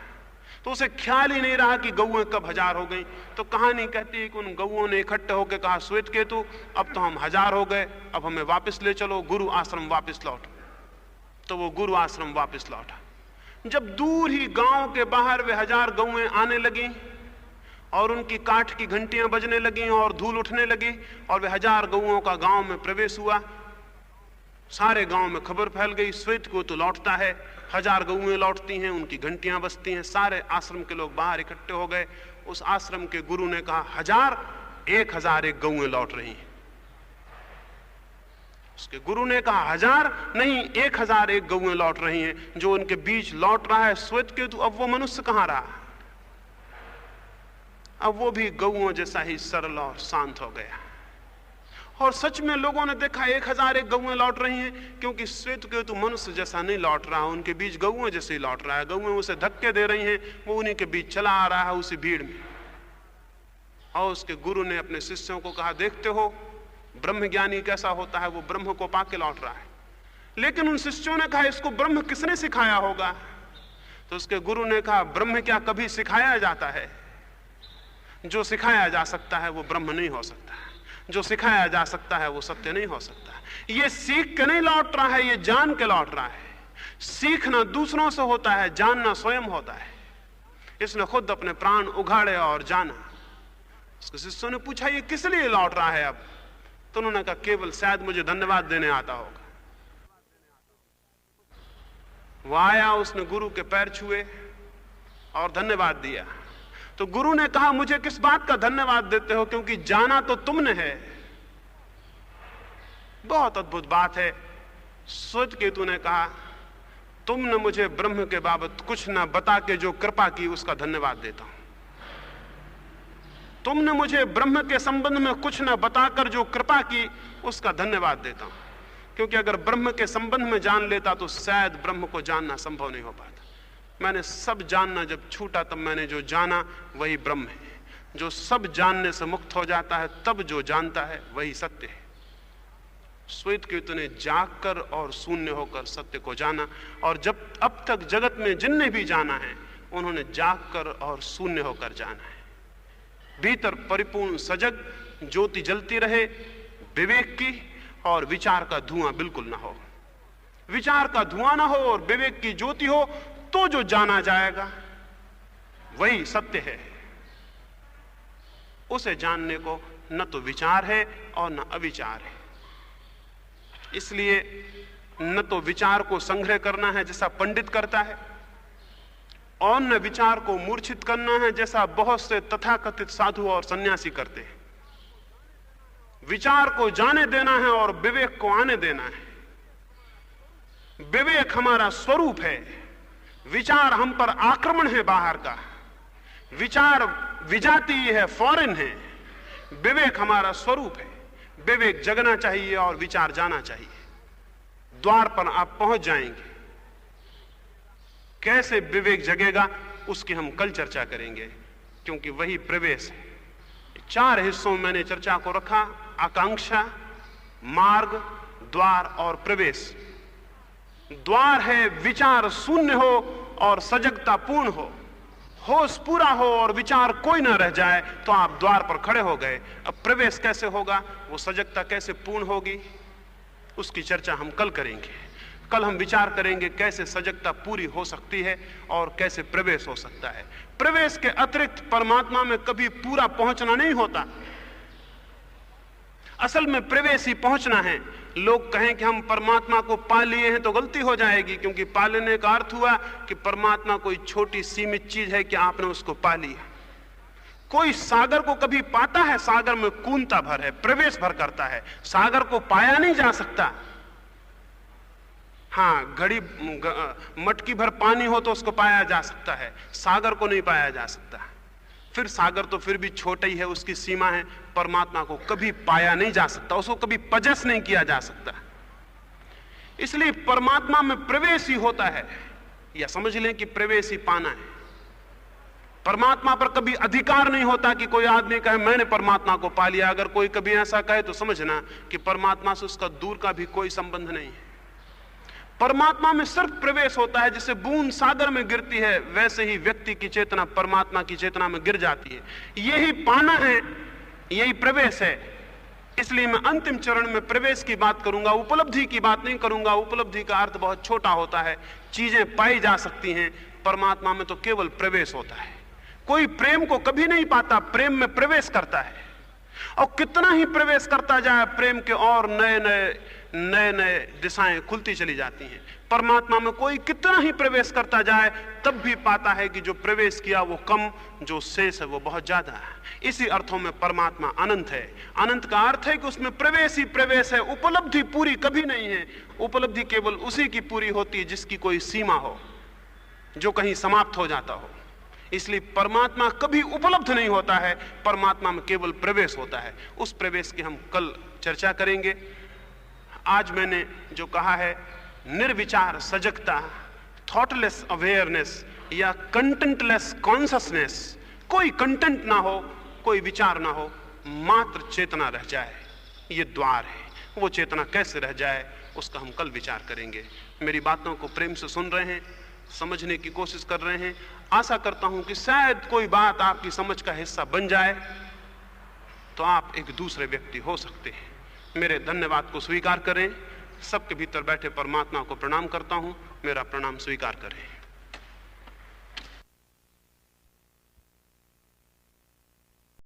Speaker 1: तो उसे ख्याल ही नहीं रहा कि गौएं कब 1000 हो गई। तो कहानी कहती है कि उन गौओं ने इकट्ठे होकर कहा, श्वेतकेतु अब तो हम 1000 हो गए, अब हमें वापस ले चलो, गुरु आश्रम वापस लौट। तो वो गुरु आश्रम वापस लौटा। जब दूर ही गांव के बाहर वे 1000 गौएं आने लगी और उनकी काठ की घंटियां बजने लगी और धूल उठने लगी और वे 1000 गौओं का गांव में प्रवेश हुआ, सारे गांव में खबर फैल गई, श्वेतकेतु लौटता है, 1000 गौएं लौटती हैं, उनकी घंटियां बजती हैं, सारे आश्रम के लोग बाहर इकट्ठे हो गए। उस आश्रम के गुरु ने कहा, 1001 गौएं लौट रही हैं। उसके गुरु ने कहा, 1000 नहीं, 1001 गौएं लौट रही हैं। जो उनके बीच लौट रहा है श्वेतकेतु, अब वो मनुष्य कहां रहा, अब वो भी गौओं जैसा ही सरल और शांत हो गया। और सच में लोगों ने देखा 1001 गौएं लौट रही हैं, क्योंकि श्वेतकेतु मनुष्य जैसा नहीं लौट रहा, उनके बीच गौएं जैसे ही लौट रहा है, गौएं उसे धक्के दे रही हैं, वो उन्हीं के बीच चला आ रहा है उसी भीड़ में। और उसके गुरु ने अपने शिष्यों को कहा, देखते हो ब्रह्मज्ञानी कैसा होता है, वो ब्रह्म को पाके लौट रहा है। लेकिन उन शिष्यों ने कहा, इसको ब्रह्म किसने सिखाया होगा? तो उसके गुरु ने कहा, ब्रह्म क्या कभी सिखाया जाता है? जो सिखाया जा सकता है वो ब्रह्म नहीं हो सकता, जो सिखाया जा सकता है वो सत्य नहीं हो सकता। ये सीख के नहीं लौट रहा है, ये जान के लौट रहा है। सीखना दूसरों से होता है, जानना स्वयं होता है। इसने खुद अपने प्राण उघाड़े और जाना। उसके शिष्यों ने पूछा, ये किस लिए लौट रहा है अब? तो उन्होंने कहा, केवल शायद मुझे धन्यवाद देने आता होगा। वो आया, उसने गुरु के पैर छुए और धन्यवाद दिया। तो गुरु ने कहा, मुझे किस बात का धन्यवाद देते हो, क्योंकि जाना तो तुमने है। बहुत अद्भुत बात है। श्वेतकेतु ने कहा, तुमने मुझे ब्रह्म के बाबत कुछ ना बता के जो कृपा की उसका धन्यवाद देता हूं। तुमने मुझे ब्रह्म के संबंध में कुछ ना बताकर जो कृपा की उसका धन्यवाद देता हूं, क्योंकि अगर ब्रह्म के संबंध में जान लेता तो शायद ब्रह्म को जानना संभव नहीं हो पाता। मैंने सब जानना जब छूटा तब मैंने जो जाना वही ब्रह्म है। जो सब जानने से मुक्त हो जाता है तब जो जानता है वही सत्य है। श्वेतकेतु ने जागकर और शून्य होकर सत्य को जाना, और जब अब तक जगत में जिनने भी जाना है उन्होंने जागकर और शून्य होकर जाना है। भीतर परिपूर्ण सजग ज्योति जलती रहे विवेक की, और विचार का धुआं बिल्कुल ना हो। विचार का धुआं ना हो और विवेक की ज्योति हो तो जो जाना जाएगा वही सत्य है। उसे जानने को न तो विचार है और न अविचार है। इसलिए न तो विचार को संग्रह करना है जैसा पंडित करता है, और न विचार को मूर्छित करना है जैसा बहुत से तथाकथित साधु और सन्यासी करते हैं। विचार को जाने देना है और विवेक को आने देना है। विवेक हमारा स्वरूप है, विचार हम पर आक्रमण है बाहर का। विचार विजातीय है, फॉरेन है। विवेक हमारा स्वरूप है। विवेक जगना चाहिए और विचार जाना चाहिए। द्वार पर आप पहुंच जाएंगे। कैसे विवेक जगेगा उसकी हम कल चर्चा करेंगे, क्योंकि वही प्रवेश है। 4 हिस्सों में मैंने चर्चा को रखा: आकांक्षा, मार्ग, द्वार और प्रवेश। द्वार है विचार शून्य हो और सजगता पूर्ण हो, होश पूरा हो और विचार कोई ना रह जाए, तो आप द्वार पर खड़े हो गए। अब प्रवेश कैसे होगा, वो सजगता कैसे पूर्ण होगी, उसकी चर्चा हम कल करेंगे। कल हम विचार करेंगे कैसे सजगता पूरी हो सकती है और कैसे प्रवेश हो सकता है। प्रवेश के अतिरिक्त परमात्मा में कभी पूरा पहुंचना नहीं होता। असल में प्रवेश ही पहुंचना है। लोग कहें कि हम परमात्मा को पा लिए हैं तो गलती हो जाएगी, क्योंकि पा लेने का अर्थ हुआ कि परमात्मा कोई छोटी सीमित चीज है कि आपने उसको पा लिया। कोई सागर को कभी पाता है? सागर में कूनता भर है, प्रवेश भर करता है। सागर को पाया नहीं जा सकता। हाँ, घड़ी मटकी भर पानी हो तो उसको पाया जा सकता है, सागर को नहीं पाया जा सकता। फिर सागर तो फिर भी छोटा ही है, उसकी सीमा है। परमात्मा को कभी पाया नहीं जा सकता, उसको कभी पजस नहीं किया जा सकता। इसलिए परमात्मा में प्रवेश ही होता है, या समझ लें कि प्रवेश ही पाना है। परमात्मा पर कभी अधिकार नहीं होता कि कोई आदमी कहे मैंने परमात्मा को पा लिया। अगर कोई कभी ऐसा कहे तो समझना कि परमात्मा से उसका दूर का भी कोई संबंध नहीं है। परमात्मा में सिर्फ प्रवेश होता है। जैसे बूंद सागर में गिरती है, वैसे ही व्यक्ति की चेतना परमात्मा की चेतना में गिर जाती है। यही पाना है, यही प्रवेश है। इसलिए मैं अंतिम चरण में प्रवेश की बात करूंगा, उपलब्धि की बात नहीं करूंगा। उपलब्धि का अर्थ बहुत छोटा होता है, चीजें पाई जा सकती हैं। परमात्मा में तो केवल प्रवेश होता है। कोई प्रेम को कभी नहीं पाता, प्रेम में प्रवेश करता है, और कितना ही प्रवेश करता जाए प्रेम के और नए नए दिशाएं खुलती चली जाती हैं। परमात्मा में कोई कितना ही प्रवेश करता जाए तब भी पाता है कि जो प्रवेश किया वो कम, जो शेष है वो बहुत ज्यादा है। इसी अर्थों में परमात्मा अनंत है। अनंत का अर्थ है कि उसमें प्रवेश ही प्रवेश है। उपलब्धि पूरी कभी नहीं है। उपलब्धि केवल उसी की पूरी होती है जिसकी कोई सीमा हो, जो कहीं समाप्त हो जाता हो। इसलिए परमात्मा कभी उपलब्ध नहीं होता है, परमात्मा में केवल प्रवेश होता है। उस प्रवेश की हम कल चर्चा करेंगे। आज मैंने जो कहा है निर्विचार सजगता, थॉटलेस अवेयरनेस या कंटेंटलेस कॉन्शसनेस, कोई कंटेंट ना हो, कोई विचार ना हो, मात्र चेतना रह जाए, ये द्वार है। वो चेतना कैसे रह जाए उसका हम कल विचार करेंगे। मेरी बातों को प्रेम से सुन रहे हैं, समझने की कोशिश कर रहे हैं। आशा करता हूं कि शायद कोई बात आपकी समझ का हिस्सा बन जाए, तो आप एक दूसरे व्यक्ति हो सकते हैं। मेरे धन्यवाद को स्वीकार करें। सबके भीतर बैठे परमात्मा को प्रणाम करता हूं। मेरा प्रणाम स्वीकार करें।